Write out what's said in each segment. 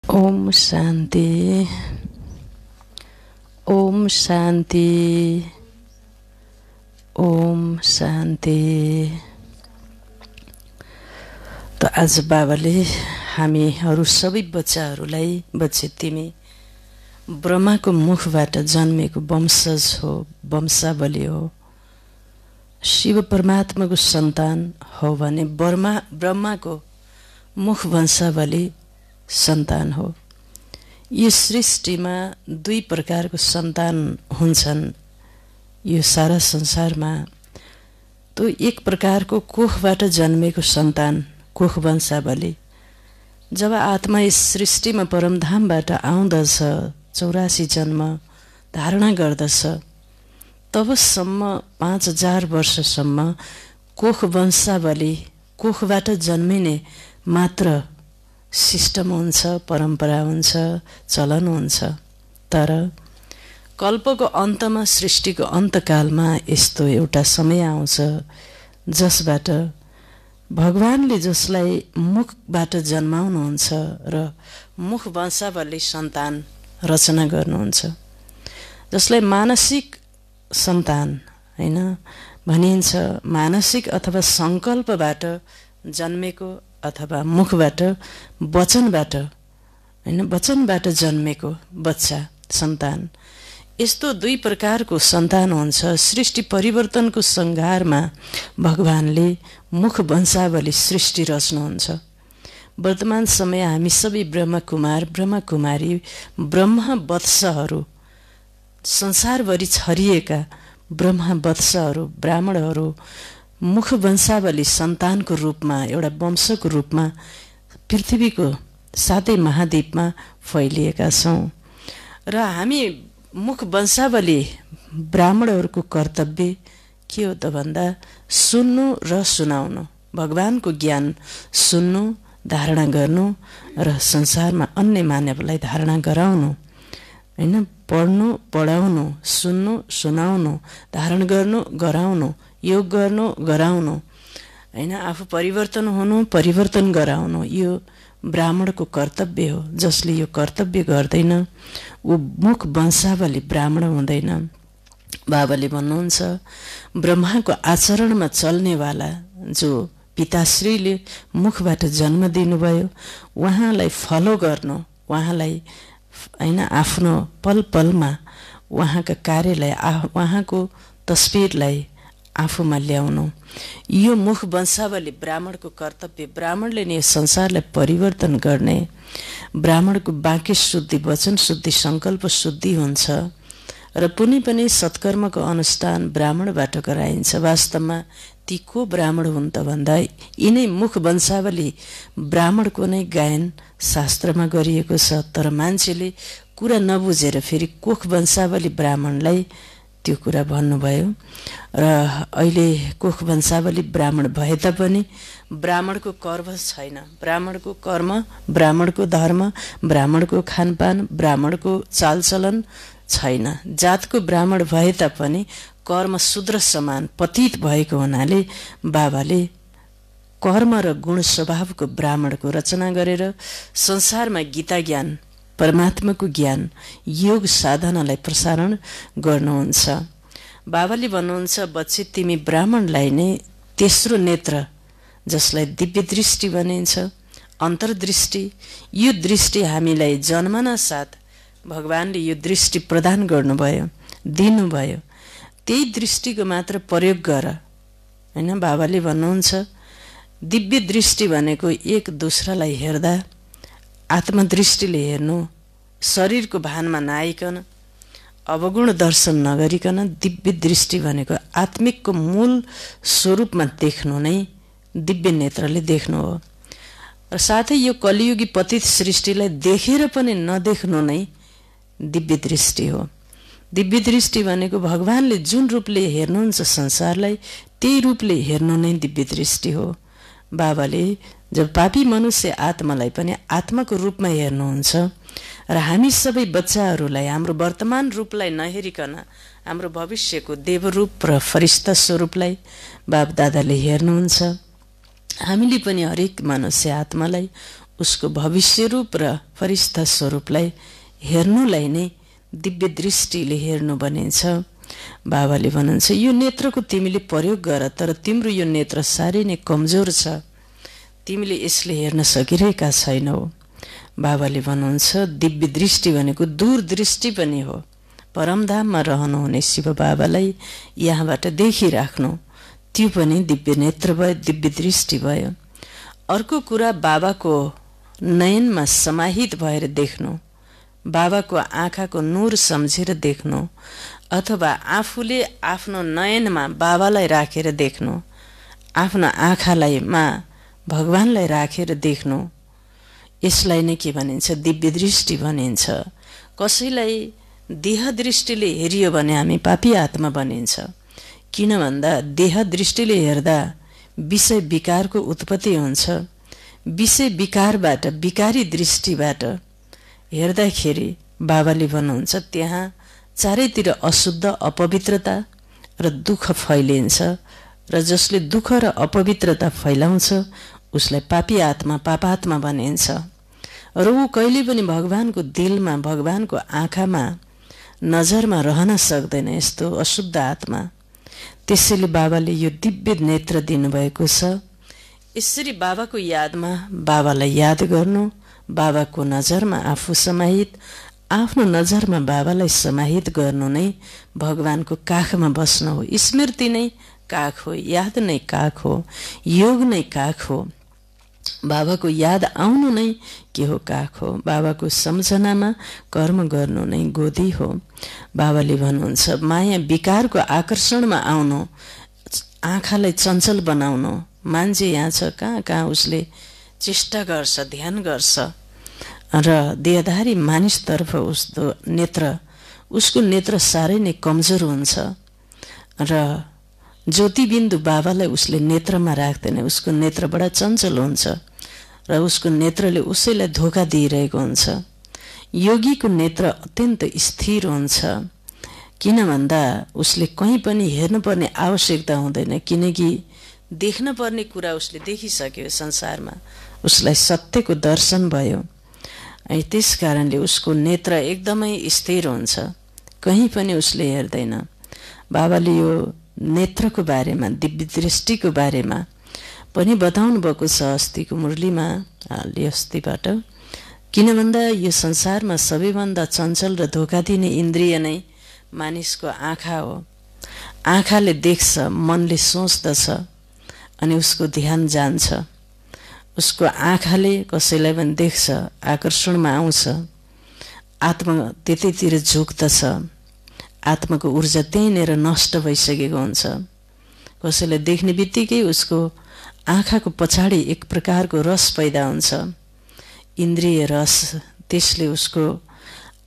ओम शान्ति, ओम शान्ति, ओम शान्ति। त आज बाबाले हामीहरू सबै बच्चाहरूलाई, बच्चे तिमी ब्रह्माको मुखबाट जन्मेको वंशज हो, वंशावली हो, शिव परमात्माको सन्तान हो भने ब्रह्माको मुख वंशावली सन्तान हो। यो सृष्टिमा दुई प्रकारको सन्तान हुन्छन्। यो सारा संसारमा तो एक प्रकारको कोखबाट जन्मेको सन्तान, कोख वंशावली। जब आत्मा यस सृष्टिमा परमधामबाट आउँदछ, 84 जन्म धारणा गर्दछ, तबसम्म 5000 वर्षसम्म कोख वंशावली, कोखबाट जन्मिने मात्र सिस्टम हुन्छ, परम्परा हुन्छ, चलन हुन्छ। तर कल्पको अन्तमा, सृष्टिको अन्तकालमा यस्तो एउटा समय आउँछ जसबाट भगवानले जसलाई मुखबाट जन्माउनुहुन्छ र मुख वंशावली सन्तान रचना गर्नुहुन्छ, जसलाई मानसिक सन्तान हैन भनिन्छ। मानसिक अथवा संकल्पबाट जन्मेको अथवा मुखबाट, वचनबाट हैन, वचनबाट जन्मेको बच्चा, सन्तान। यस्तो दुई प्रकारको सन्तान हुन्छ। सृष्टि परिवर्तनको संघारमा भगवानले मुख वंशावली सृष्टि रच्नुहुन्छ। वर्तमान समय हामी सबै ब्रह्मकुमार, ब्रह्मकुमारी, ब्रह्मवत्सहरू, संसारभरि छरिएका ब्रह्मवत्सहरू, ब्राह्मणहरू मुख वंशावली सन्तानको रूपमा, एउटा वंशको रूपमा पृथ्वीको 7 महाद्वीपमा फैलिएका छौँ। र हामी मुख वंशावली ब्राह्मणहरूको कर्तव्य के हो त भन्दा सुन्नु र सुनाउनु, भगवानको ज्ञान सुन्नु, धारणा गर्नु र संसारमा अन्य मानवलाई धारणा गराउनु हैन। पढ्नु, पढाउनु, सुन्नु, सुनाउनु, धारण गर्नु, गराउनु, योग गर्नु, गराउनु हैन। आफू परिवर्तन हुनु, परिवर्तन गराउनु, यो ब्राह्मणको कर्तव्य हो। जसले यो कर्तव्य गर्दैन ऊ मुख वंशावली ब्राह्मण हुँदैन। बाबाले भन्नुहुन्छ, ब्रह्माको आचरणमा चल्नेवाला जो पिताश्रीले मुखबाट जन्म दिनुभयो, उहाँलाई फलो गर्नु, उहाँलाई हैन, आफ्नो पल पलमा उहाँका कार्यलाई, उहाँको तस्बिरलाई आफूमा ल्याउनु, यो मुख वंशावली ब्राह्मणको कर्तव्य। ब्राह्मणले नै संसारलाई परिवर्तन गर्ने। ब्राह्मणको वाक्य शुद्धि, वचन शुद्धि, संकल्प शुद्धि हुन्छ र कुनै पनि सत्कर्मको अनुष्ठान ब्राह्मणबाट गराइन्छ। वास्तवमा ती को ब्राह्मण हुन् त भन्दा यिनै मुख वंशावली ब्राह्मणको नै गायन शास्त्रमा गरिएको छ। तर मान्छेले कुरा नबुझेर फेरि कोख वंशावली ब्राह्मणलाई त्यो कुरा भन्नुभयो र अहिले कोख वंशावली ब्राह्मण भए तापनि ब्राह्मणको कर्म छैन। ब्राह्मणको कर्म, ब्राह्मणको धर्म, ब्राह्मणको खानपान, ब्राह्मणको चालचलन छैन। जातको ब्राह्मण भए तापनि कर्म शूद्र समान पतित भएको हुनाले बाबाले कर्म र गुण स्वभावको ब्राह्मणको रचना गरेर संसारमा गीता ज्ञान, परमात्माको ज्ञान, योग साधनालाई प्रसारण गर्नुहुन्छ। बाबाले भन्नुहुन्छ, बच्चे तिमी ब्राह्मणलाई नै तेस्रो नेत्र, जसलाई दिव्य दृष्टि भनिन्छ, अन्तर्दृष्टि, यो दृष्टि हामीलाई जन्मना साथ भगवानले यो दृष्टि प्रदान गर्नुभयो, दिनुभयो। त्यही दृष्टिको मात्र प्रयोग गर हैन। बाबाले भन्नुहुन्छ, दिव्य दृष्टि भनेको एक दोस्रालाई हेर्दा आत्मदृष्टिले हेर्नु, शरीरको भानमा नआइकन, अवगुण दर्शन नगरिकन। दिव्य दृष्टि भनेको आत्मिकको मूल स्वरूपमा देख्नु नै दिव्य नेत्रले देख्नु हो। र साथै यो कलियुगी पतित सृष्टिलाई देखेर पनि नदेख्नु नै दिव्य दृष्टि हो। दिव्य दृष्टि भनेको भगवानले जुन रूपले हेर्नुहुन्छ संसारलाई, त्यही रूपले हेर्नु नै दिव्य दृष्टि हो। बाबाले जब पापी मनुष्य आत्मालाई पनि आत्माको रूपमा हेर्नुहुन्छ र हामी सबै बच्चाहरूलाई हाम्रो वर्तमान रूपलाई नहेरिकन हाम्रो भविष्यको देवरूप र फरिस्ता स्वरूपलाई बाप दादाले हेर्नुहुन्छ। हामीले पनि हरेक मनुष्य आत्मालाई उसको भविष्य रूप र फरिस्ता स्वरूपलाई हेर्नुलाई नै दिव्य दृष्टिले हेर्नु भनिन्छ। बाबाले भन्नुहुन्छ यो नेत्रको तिमीले प्रयोग गर, तर तिम्रो यो नेत्र साह्रै नै कमजोर छ, तिमीले यसले हेर्न सकिरहेका छैनौ। बाबाले भन्नुहुन्छ दिव्य दृष्टि भनेको दूरदृष्टि पनि हो। परमधाममा रहनुहुने शिव बाबालाई यहाँबाट देखिराख्नु, त्यो पनि दिव्य नेत्र भयो, दिव्य दृष्टि भयो। अर्को कुरा बाबाको नयनमा समाहित भएर देख्नु, बाबाको आँखाको नूर सम्झेर देख्नु, अथवा आफूले आफ्नो नयनमा बाबालाई राखेर देख्नु, आफ्नो आँखालाई भगवानलाई राखेर देख्नु, यसलाई नै के भनिन्छ? दिव्य दृष्टि भनिन्छ। कसैलाई देह दृष्टिले हेरियो भने हामी पापी आत्मा बनिन्छ। किन भन्दा देह दृष्टिले हेर्दा विषय विकारको उत्पत्ति हुन्छ। विषय विकारबाट, विकारी दृष्टिबाट हेर्दाखेरि बाबाले भन्नुहुन्छ त्यहाँ चारैतिर अशुद्ध, अपवित्रता र दुःख फैलिन्छ, र जसले दुःख र अपवित्रता फैलाउँछ उसलाई पापी आत्मा, पापात्मा भनिन्छ। र ऊ कहिले पनि भगवानको दिलमा, भगवानको आँखामा, नजरमा रहन सक्दैन, यस्तो अशुद्ध आत्मा। त्यसैले बाबाले यो दिव्य नेत्र दिनुभएको छ। यसरी बाबाको यादमा बाबालाई याद गर्नु, बाबाको नजरमा आफू समाहित, आफ्नो नजरमा बाबालाई समाहित गर्नु नै भगवानको काखमा बस्नु हो। स्मृति नै काख हो, याद नै काख हो, योग नै काख हो। बाबाको याद आउनु नै के हो? काख हो। बाबाको सम्झनामा कर्म गर्नु नै गोदी हो। बाबाले भन्नुहुन्छ माया विकारको आकर्षणमा आउनु, आँखालाई चञ्चल बनाउनु। मान्छे यहाँ छ, कहाँ कहाँ उसले चेष्टा गर्छ, ध्यान गर्छ, र देहधारी मानिसतर्फ उसको नेत्र साह्रै नै कमजोर हुन्छ, र ज्योतिबिन्दु बाबालाई उसले नेत्रमा राख्दैन। उसको नेत्र बडा चञ्चल हुन्छ र उसको नेत्रले उसैलाई धोका दिइरहेको हुन्छ। योगीको नेत्र अत्यन्त स्थिर हुन्छ, किन भन्दा उसले कहीँ पनि हेर्नुपर्ने आवश्यकता हुँदैन, किनकि देख्न पर्ने कुरा उसले देखिसक्यो। संसारमा उसलाई सत्यको दर्शन भयो। त्यस कारणले उसको नेत्र एकदमै स्थिर हुन्छ, कहीँ पनि उसले हेर्दैन। बाबाले यो नेत्रको बारेमा, दिव्य दृष्टिको बारेमा पनि बताउनु भएको छ अस्तिको मुरलीमा, अस्तिबाट। किन भन्दा यो संसारमा सबैभन्दा चञ्चल र धोका दिने इन्द्रिय नै मानिसको आँखा हो। आँखाले देख्छ, मनले सोच्दछ, अनि उसको ध्यान जान्छ। उसको आँखाले कसैलाई पनि देख्छ, आकर्षणमा आउँछ, आत्मा त्यतैतिर झुक्दछ, आत्माको ऊर्जा त्यहीँनिर नष्ट भइसकेको हुन्छ। कसैलाई देख्ने बित्तिकै उसको आँखाको पछाडि एक प्रकारको रस पैदा हुन्छ, इन्द्रिय रस। त्यसले उसको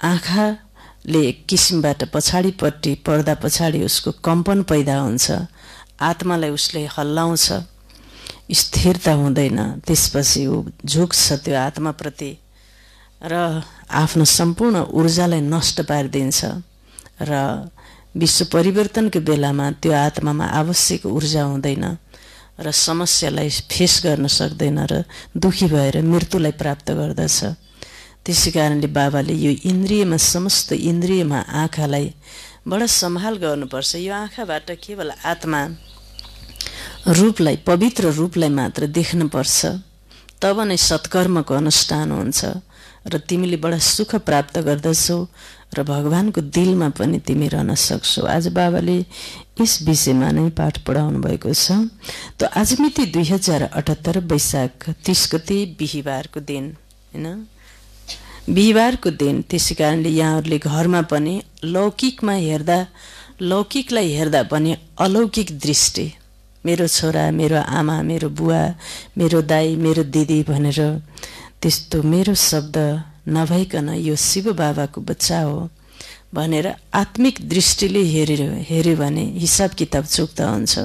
आँखाले एक किसिमबाट पछाडिपट्टि, पर्दा पछाडि उसको कम्पन पैदा हुन्छ, आत्मालाई उसले हल्लाउँछ, स्थिरता हुँदैन। त्यसपछि ऊ झुक्छ त्यो आत्माप्रति र आफ्नो सम्पूर्ण ऊर्जालाई नष्ट पारिदिन्छ, र विश्व परिवर्तनको बेलामा त्यो आत्मामा आवश्यक ऊर्जा हुँदैन र समस्यालाई फेस गर्न सक्दैन र दुखी भएर मृत्युलाई प्राप्त गर्दछ। त्यसै कारणले बाबाले यो इन्द्रियमा, समस्त इन्द्रियमा आँखालाई बडा सम्हाल गर्नुपर्छ। यो आँखाबाट केवल आत्मा रूपलाई, पवित्र रूपलाई मात्र देख्नुपर्छ, तब नै सत्कर्मको अनुष्ठान हुन्छ र तिमीले बडा सुख प्राप्त गर्दछौ र भगवानको दिलमा पनि तिमी रहन सक्छौ। आज बाबाले यस विषयमा नै पाठ पढाउनु भएको छ। त आज मिति 2078 वैशाख 30 गते बिहिबारको दिन, हैन, बिहिबारको दिन। त्यसै कारणले यहाँहरूले घरमा पनि लौकिकलाई हेर्दा पनि अलौकिक दृष्टि, मेरो छोरा, मेरो आमा, मेरो बुवा, मेरो दाई, मेरो दिदी भनेर त्यस्तो मेरो शब्द नभइकन यो शिव बाबाको बच्चा हो भनेर आत्मिक दृष्टिले हेर्यो भने हिसाब किताब चुक्ता हुन्छ,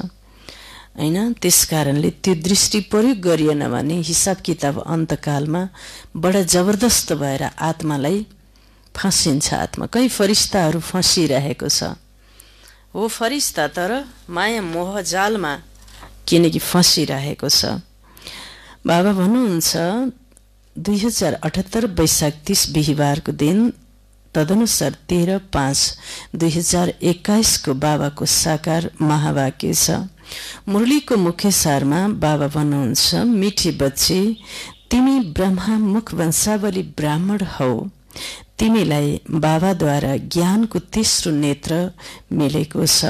हैन। त्यस कारणले त्यो दृष्टि प्रयोग गरिएन भने हिसाब किताब अन्तकालमा बडा जबरदस्त भएर आत्मालाई फसिन्छ। आत्मा कहीँ फरिस्ताहरू फसिरहेको छ हो, फरिस्ता तर माया मोह जालमा किनकि फसिरहेको छ। बाबा भन्नुहुन्छ 2078 वैशाख 30 बिहिबारको दिन तदनुसार 13/5/2021 को बाबाको साकार महावाक्य छ। मुरलीको मुख्य सारमा बाबा भन्नुहुन्छ, मिठी बच्ची, तिमी ब्रह्मा मुख वंशावली ब्राह्मण हौ। तिमीलाई बाबाद्वारा ज्ञानको तेस्रो नेत्र मिलेको छ।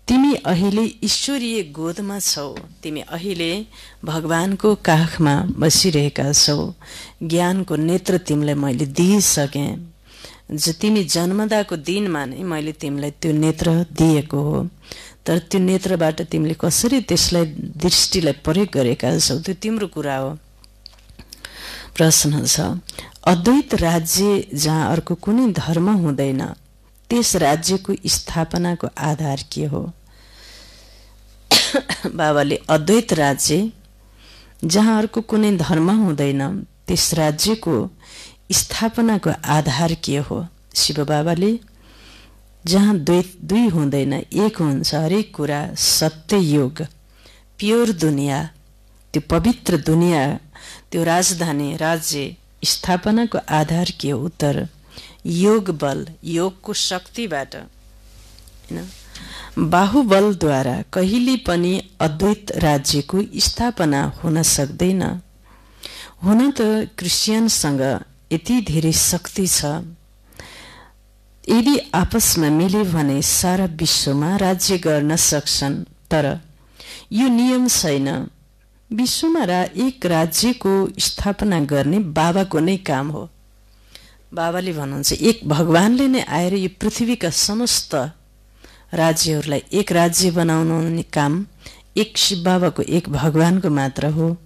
तिमी अहिले ईश्वरीय गोदमा छौ। तिमी अहिले भगवानको काखमा बसिरहेका छौ। ज्ञानको नेत्र तिमीलाई मैले दिइसकेँ। तिमी जन्मदाको दिनमा नै मैले तिमीलाई त्यो नेत्र दिएको हो। तर त्यो नेत्रबाट तिमीले कसरी त्यसलाई दृष्टिलाई प्रयोग गरेका छौ त्यो तिम्रो कुरा हो। प्रश्न छ, अद्वैत राज्य जहाँ अर्को कुनै धर्म हुँदैन त्यस राज्यको स्थापनाको आधार के हो? बाबाले अद्वैत राज्य जहाँ अर्को कुनै धर्म हुँदैन त्यस राज्यको स्थापनाको आधार के हो? शिव बाबाले जहाँ दुई हुँदैन एक हुन्छ, हरेक कुरा सत्य योग प्योर दुनिया, त्यो पवित्र दुनिया, त्यो राजधानी राज्य स्थापनाको आधार के हो? उत्तर, योग बल, योगको शक्तिबाट हैन। बाहुबलद्वारा कहिले पनि अद्वैत राज्यको स्थापना हुन सक्दैन। हुन त क्रिश्चियनसँग यति धेरै शक्ति छ, यदि आपसमा मिले भने सारा विश्वमा राज्य गर्न सक्छन्। तर यो नियम छैन। विश्वमा एक राज्यको स्थापना गर्ने बाबाको नै काम हो। बाबाले भन्नुहुन्छ, एक भगवानले नै आएर यो पृथ्वीका समस्त राज्यहरूलाई एक राज्य बनाउनु काम एक शिव बाबाको, एक भगवानको मात्र हो।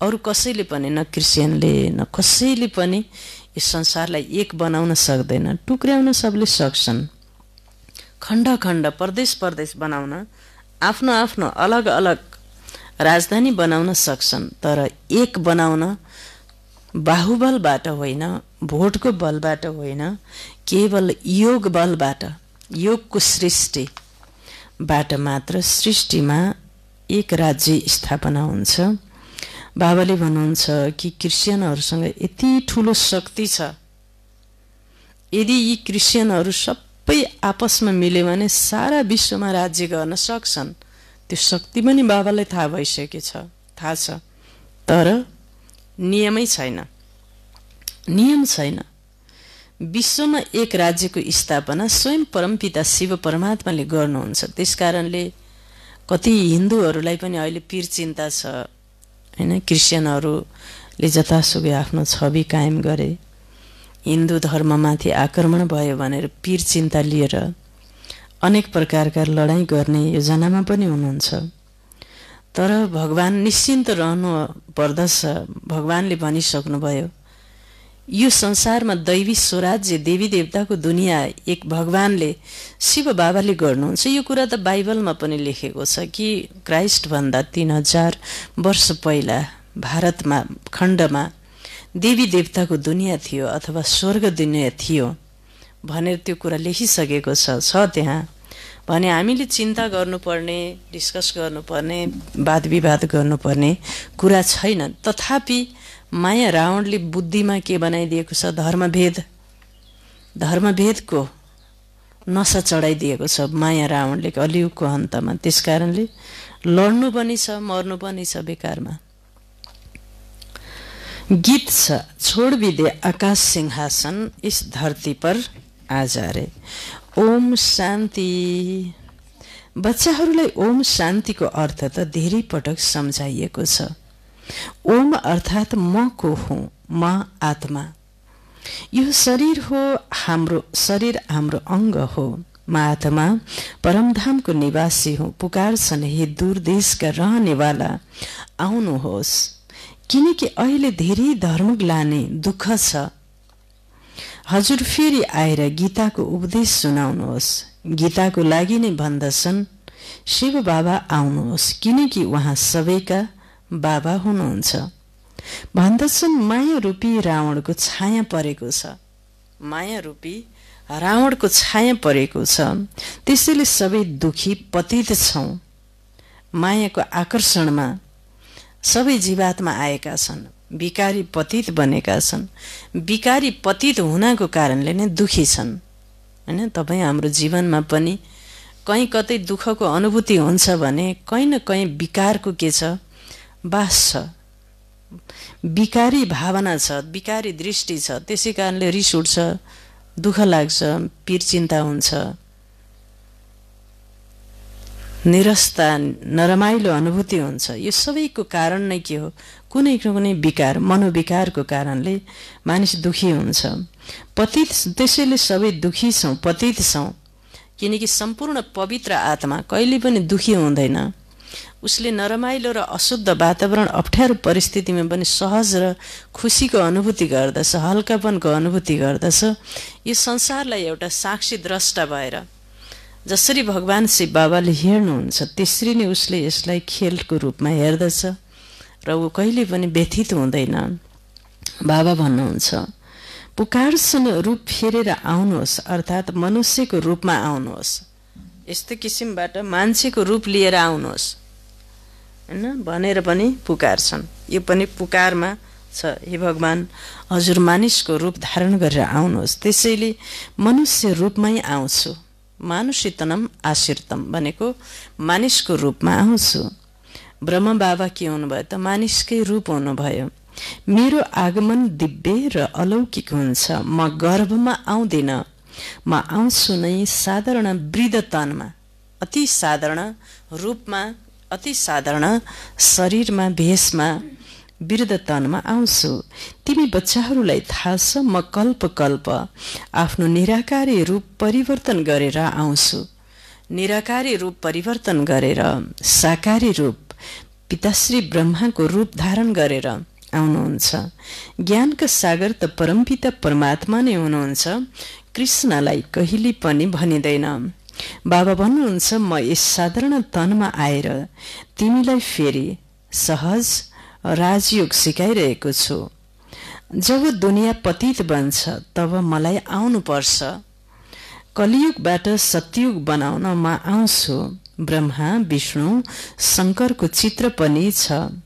अरू कसैले पनि, न क्रिश्चियनले न कसैले पनि यस संसारलाई एक बनाउन सक्दैन। टुक्र्याउन सबले सक्छन्, खण्ड खण्ड प्रदेश प्रदेश बनाउन, आफ्नो आफ्नो अलग अलग राजधानी बनाउन सक्छन्। तर एक बनाउन बाहुबलबाट होइन, भोटको बलबाट होइन, केवल योग बलबाट, योगको सृष्टिबाट मात्र सृष्टिमा एक राज्य स्थापना हुन्छ। बाबाले भन्नुहुन्छ कि क्रिश्चियनहरूसँग यति ठुलो शक्ति छ, यदि यी क्रिश्चियनहरू सबै आपसमा मिल्यो भने सारा विश्वमा राज्य गर्न सक्छन्। त्यो शक्ति पनि बाबालाई थाहा भइसकेको छ, थाहा छ। तर नियमै छैन, नियम छैन। विश्वमा एक राज्यको स्थापना स्वयं परमपिता शिव परमात्माले गर्नुहुन्छ। त्यसकारणले कति हिन्दूहरूलाई पनि अहिले पीर चिन्ता छ हैन। क्रिश्चियनहरूले जतासुकै आफ्नो छवि कायम गरे, हिन्दू धर्ममाथि आक्रमण भयो भनेर पीर चिन्ता लिएर अनेक प्रकारका लडाईँ गर्ने योजनामा पनि हुनुहुन्छ। तर भगवान निश्चिन्त रहनु पर्दछ। भगवानले भनिसक्नुभयो, यो संसारमा दैवी स्वराज्य, देवी देवताको दुनियाँ एक भगवानले, शिव बाबाले गर्नुहुन्छ। यो कुरा त बाइबलमा पनि लेखेको छ कि क्राइस्ट भन्दा 3000 वर्ष पहिला भारतमा खण्डमा देवी देवताको दुनियाँ थियो अथवा स्वर्ग दुनियाँ थियो भनेर त्यो कुरा लेखिसकेको छ त्यहाँ। भने हामीले चिन्ता गर्नुपर्ने, डिस्कस गर्नुपर्ने, वाद विवाद गर्नुपर्ने कुरा छैन। तथापि माया रावणले बुद्धिमा के बनाइदिएको छ? धर्मभेदको नशा चढाइदिएको छ माया रावणले कलियुगको अन्तमा। त्यसकारणले लड्नु पनि छ, मर्नु पनि छ बेकारमा। गीत छ, छोड विदे आकाश सिंहासन इस धरती पर आ जा रे। ओम शान्ति। बच्चाहरूलाई ओम शान्तिको अर्थ त धेरै पटक सम्झाइएको छ। ओम अर्थात् म को हुँ, म आत्मा। यो शरीर हो, हाम्रो शरीर हाम्रो अङ्ग हो। म आत्मा परमधामको निवासी हुँ। पुकार्छन्, हे दूर देशका रहनेवाला आउनुहोस्, किनकि अहिले धेरै धर्मग्लानि दुःख छ। हजुर फेरि आएर गीताको उपदेश सुनाउनुहोस्। गीताको लागि नै भन्दछन्, शिव बाबा आउनुहोस्, किनकि उहाँ सबैका बाबा हुनुहुन्छ। भन्दछन्, माया रूपी रावणको छाया परेको छ। माया रूपी रावणको छाया परेको छ, त्यसैले सबै दुखी पतित छौँ। मायाको आकर्षणमा सबै जीवात्मा आएका छन्। भिकारी पतित बनेका छन्। भिकारी पतित हुनको कारणले नै दुखी छन् हैन। तपाईँ हाम्रो जीवनमा पनि कहीँ कतै दुःखको अनुभूति हुन्छ भने कहीँ न कहीँ विकारको के छ, बास छ, विकारी भावना छ, विकारी दृष्टि छ। त्यसै कारणले रिस उठ्छ, दुःख लाग्छ, पीर चिन्ता हुन्छ, निरस्ता, नरमाइलो अनुभूति हुन्छ। यो सबैको कारण नै के हो? कुनै न कुनै विकार, मनोविकारको कारणले मानिस दुखी हुन्छ, पतित। त्यसैले सबै दुखी छौँ, पतित छौँ, किनकि सम्पूर्ण पवित्र आत्मा कहिले पनि दुखी हुँदैन। उसले नरमाइलो र अशुद्ध वातावरण, अप्ठ्यारो परिस्थितिमा पनि सहज र खुसीको अनुभूति गर्दछ, हल्कापनको अनुभूति गर्दछ। यो संसारलाई एउटा साक्षी द्रष्टा भएर जसरी भगवान शिव बाबाले हेर्नुहुन्छ त्यसरी नै उसले यसलाई खेलको रूपमा हेर्दछ र ऊ कहिले पनि व्यथित हुँदैन। बाबा भन्नुहुन्छ, पुकारसँग रूप फेरेर आउनुहोस्, अर्थात् मनुष्यको रूपमा आउनुहोस्, यस्तो किसिमबाट मान्छेको रूप लिएर आउनुहोस् हैन भनेर पनि पुकारछन्। यो पनि पुकारमा छ, हे भगवान हजुर मानिसको रूप धारण गरेर आउनुहोस्। त्यसैले मनुष्य रूपमै आउँछु, मानुषितनम आश्रितम भनेको मानिसको रूपमा आउँछु। ब्रह्म बाबा के हुनुभयो त? मानिसकै रूप हुनुभयो। मेरो आगमन दिव्य र अलौकिक हुन्छ। म गर्भमा आउँदिन, म आउँछु नै साधारण वृद्ध तनमा, अति साधारण रूपमा, अति साधारण शरीरमा, भेषमा, वृद्ध तनमा आउँछु। तिमी बच्चाहरूलाई थाहा छ म कल्प कल्प आफ्नो निराकारी रूप परिवर्तन गरेर आउँछु। निराकारी रूप परिवर्तन गरेर साकारी रूप पिताश्री ब्रह्माको रूप धारण गरेर आउनुहुन्छ। ज्ञानका सागर त परमपिता परमात्मा नै हुनुहुन्छ, कृष्णलाई कहिले पनि भनिँदैन। बाबा भन्नुहुन्छ, म यस साधारण तनमा आएर तिमीलाई फेरि सहज राजयोग सिकाइरहेको छु। जब दुनियाँ पतित बन्छ तब मलाई आउनुपर्छ। कलियुगबाट सतयुग बनाउन म आउँछु। ब्रह्मा विष्णु शङ्करको चित्र पनि छ।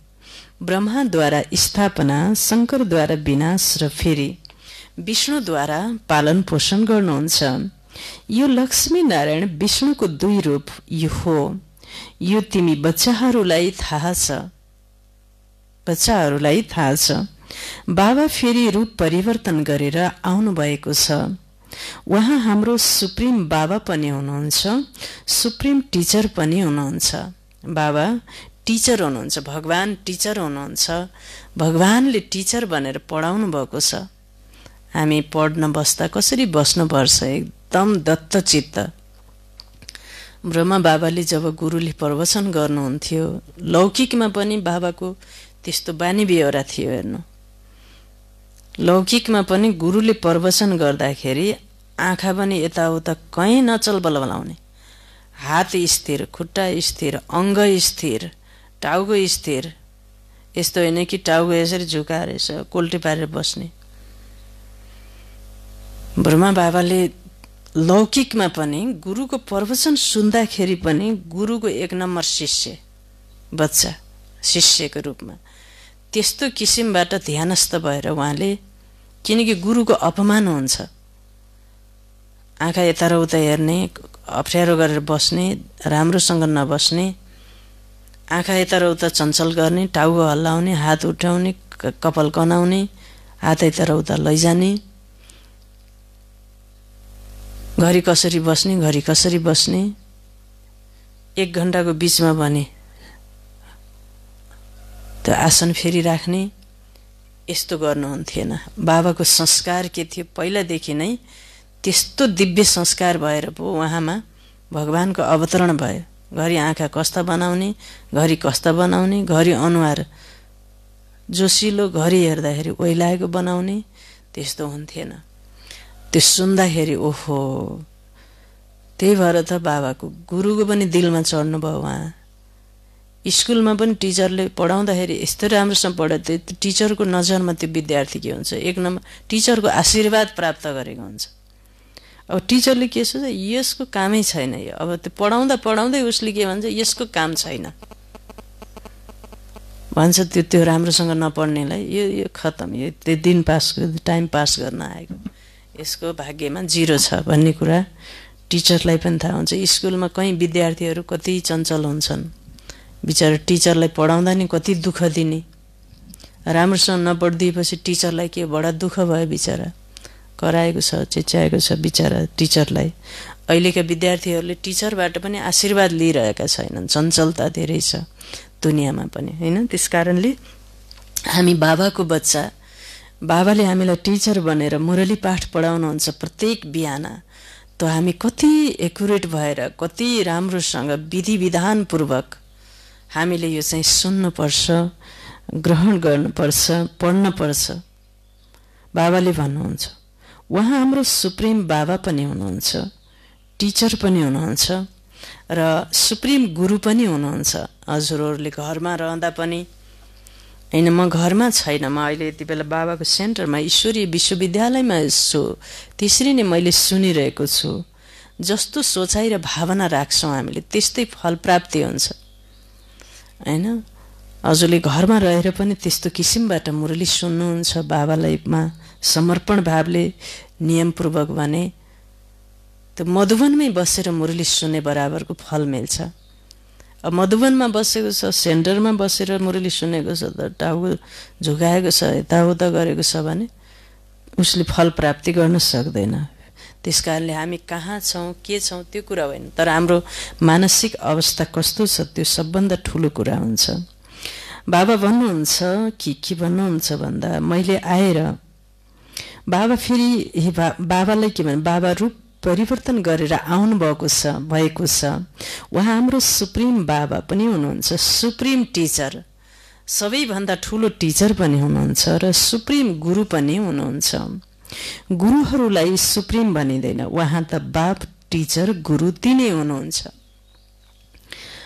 ब्रह्माद्वारा स्थापना, शङ्करद्वारा विनाश र फेरि विष्णुद्वारा पालन पोषण गर्नुहुन्छ। यो लक्ष्मी नारायण विष्णुको दुई रूप यो हो। यो तिमी बच्चाहरूलाई थाहा छ, बच्चाहरूलाई थाहा छ। बाबा फेरि रूप परिवर्तन गरेर आउनुभएको छ। उहाँ हाम्रो सुप्रिम बाबा पनि हुनुहुन्छ, सुप्रिम टिचर पनि हुनुहुन्छ। बाबा टिचर हुनुहुन्छ, भगवान टिचर हुनुहुन्छ। भगवानले टिचर भनेर पढाउनु भएको छ। हामी पढ्न बस्दा कसरी बस्नुपर्छ, एकदम दत्तचित्त। ब्रह्मा बाबाले जब गुरुले प्रवचन गर्नुहुन्थ्यो, लौकिकमा पनि बाबाको त्यस्तो बानी बेहोरा थियो। हेर्नु, लौकिकमा पनि गुरुले प्रवचन गर्दाखेरि आँखा पनि यताउता कहीँ नचल बलबलाउने, हात स्थिर, खुट्टा स्थिर, अङ्ग स्थिर, टाउको स्थिर। यस्तो होइन कि टाउको यसरी झुकाएर यसो कोल्टी पारेर बस्ने। ब्रह्मा बाबाले लौकिकमा पनि गुरुको प्रवचन सुन्दाखेरि पनि गुरुको एक नम्बर शिष्य, बच्चा शिष्यको रूपमा त्यस्तो किसिमबाट ध्यानस्थ भएर उहाँले, किनकि गुरुको अपमान हुन्छ, आँखा यता र उता हेर्ने, अप्ठ्यारो गरेर बस्ने, राम्रोसँग नबस्ने, आँखा यता र उता चञ्चल गर्ने, टाउको हल्लाउने, हात उठाउने, कपाल कनाउने, हात यता र उता लैजाने, घरि कसरी बस्ने, घरि कसरी बस्ने, 1 घण्टाको बिचमा भने त्यो आसन फेरि राख्ने, यस्तो गर्नुहुन्थेन। बाबाको संस्कार के थियो? पहिलादेखि नै त्यस्तो दिव्य संस्कार भएर पो उहाँमा भगवानको अवतरण भयो। घरि आँखा कस्ता बनाउने, घरि कस्ता बनाउने, घरि अनुहार जोसिलो, घरि हेर्दाखेरि ओइलाएको बनाउने, त्यस्तो हुन्थेन। त्यो सुन्दाखेरि ओहो, त्यही भएर त बाबाको गुरुको पनि दिलमा चढ्नुभयो। उहाँ स्कुलमा पनि टिचरले पढाउँदाखेरि यस्तो राम्रोसँग पढाउँथ्यो, त्यो टिचरको नजरमा त्यो विद्यार्थी के हुन्छ? 1 नम्बर टिचरको आशीर्वाद प्राप्त गरेको हुन्छ। अब टिचरले के सोच्छ? यसको कामै छैन यो। अब त्यो पढाउँदा पढाउँदै उसले के भन्छ? यसको काम छैन। भन्छ त्यो राम्रोसँग नपढ्नेलाई यो खतम, यो दिन पास टाइम पास गर्न आएको, यसको भाग्यमा 0 छ भन्ने कुरा टिचरलाई पनि थाहा हुन्छ। स्कुलमा कहीँ विद्यार्थीहरू कति चञ्चल हुन्छन्, बिचरा टिचरलाई पढाउँदा नि कति दुःख दिने, राम्रोसँग नपढिदिएपछि टिचरलाई के बडा दुःख भयो, बिचरा कराएको छ, चिच्याएको छ बिचरा टिचरलाई। अहिलेका विद्यार्थीहरूले टिचरबाट पनि आशीर्वाद लिइरहेका छैनन्, चञ्चलता धेरै छ दुनियाँमा पनि हैन। त्यसकारणले हामी बाबाको बच्चा, बाबाले हामीलाई टिचर बनेर मुरली पाठ पढाउनुहुन्छ प्रत्येक बिहान, त हामी कति एकुरेट भएर कति राम्रोसँग विधि विधानपूर्वक हामीले यो चाहिँ सुन्नुपर्छ, ग्रहण गर्नुपर्छ, पढ्नुपर्छ। बाबाले भन्नुहुन्छ, उहाँ हाम्रो सुप्रिम बाबा पनि हुनुहुन्छ, टिचर पनि हुनुहुन्छ र सुप्रिम गुरु पनि हुनुहुन्छ। हजुरहरूले घरमा रहँदा पनि हैन, म घरमा छैन, म अहिले यति बेला बाबाको सेन्टरमा ईश्वरीय विश्वविद्यालयमा छु, त्यसरी नै मैले सुनिरहेको छु। जस्तो सोचाइ र भावना राख्छौँ हामीले त्यस्तै फल प्राप्ति हुन्छ हैन। हजुरले घरमा रहेर पनि त्यस्तो किसिमबाट मुरली सुन्नुहुन्छ, बाबालाईमा समर्पण भावले नियमपूर्वक भने त्यो मधुवनमै बसेर मुरली सुन्ने बराबरको फल मिल्छ। अब मधुवनमा बसेको छ, सेन्टरमा बसेर मुरली सुनेको छ, त टाउको झुकाएको छ, यताउता गरेको छ भने उसले फल प्राप्ति गर्न सक्दैन। त्यसकारणले हामी कहाँ छौँ, के छौँ त्यो कुरा होइन, तर हाम्रो मानसिक अवस्था कस्तो छ त्यो सबभन्दा ठुलो कुरा हुन्छ। बाबा भन्नुहुन्छ के भन्नुहुन्छ भन्दा, मैले आएर बाबा फेरि बाबालाई के भने, बाबा रूप परिवर्तन गरेर आउनु भएको छ। उहाँ हाम्रो सुप्रिम बाबा पनि हुनुहुन्छ, सुप्रिम टिचर, सबैभन्दा ठुलो टिचर पनि हुनुहुन्छ र सुप्रिम गुरु पनि हुनुहुन्छ। गुरुहरूलाई सुप्रिम भनिँदैन, उहाँ त बाप, टिचर, गुरु तिनै हुनुहुन्छ।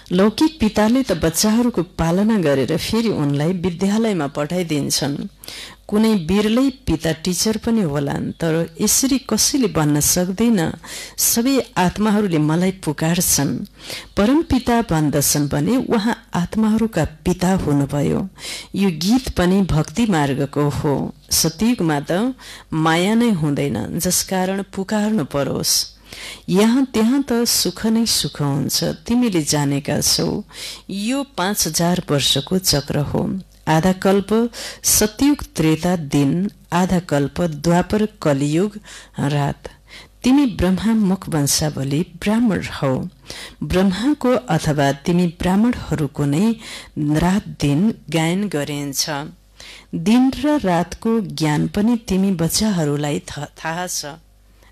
लौकिक पिताले त बच्चाहरूको पालना गरेर फेरि उनलाई विद्यालयमा पठाइदिन्छन्। कुनै बिरलै पिता टिचर पनि होलान्, तर यसरी कसैले भन्न सक्दैन सबै आत्माहरूले मलाई पुकार्छन्। परमपिता भन्दछन् भने उहाँ आत्माहरूका पिता हुनुभयो। यो गीत पनि भक्ति मार्गको हो। सतयुगमा त माया नै हुँदैन, जसकारण पुकार्नु परोस्। यहाँ त्यहाँ त सुख नै सुख हुन्छ, तिमीले जानेका छौ। यो 5000 वर्षको चक्र हो। आधा कल्प सतयुग त्रेता दिन, आधा कल्प द्वापर कलियुग रात। तिमी ब्रह्मा मुख वंशावली ब्राह्मण हौ। ब्रह्माको अथवा तिमी ब्राह्मणहरूको नै रात दिन गायन गरिन्छ। दिन र रातको ज्ञान पनि तिमी बच्चाहरूलाई थाहा छ।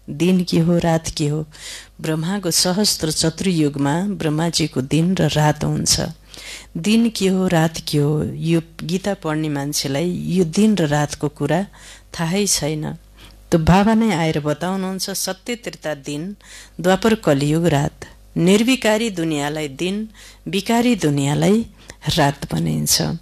दिन के हो, रात के हो? ब्रह्माको सहस्त्र चतुर्युगमा ब्रह्माजीको दिन र रात हुन्छ। दिन के हो, रात के हो, यो गीता पढ्ने मान्छेलाई यो दिन र रातको कुरा थाहै छैन। त बाबा नै आएर बताउनुहुन्छ, सत्य त्रेता दिन, द्वापर कलियुग रात। निर्विकारी दुनियाँलाई दिन, विकारी दुनियाँलाई रात भनिन्छ।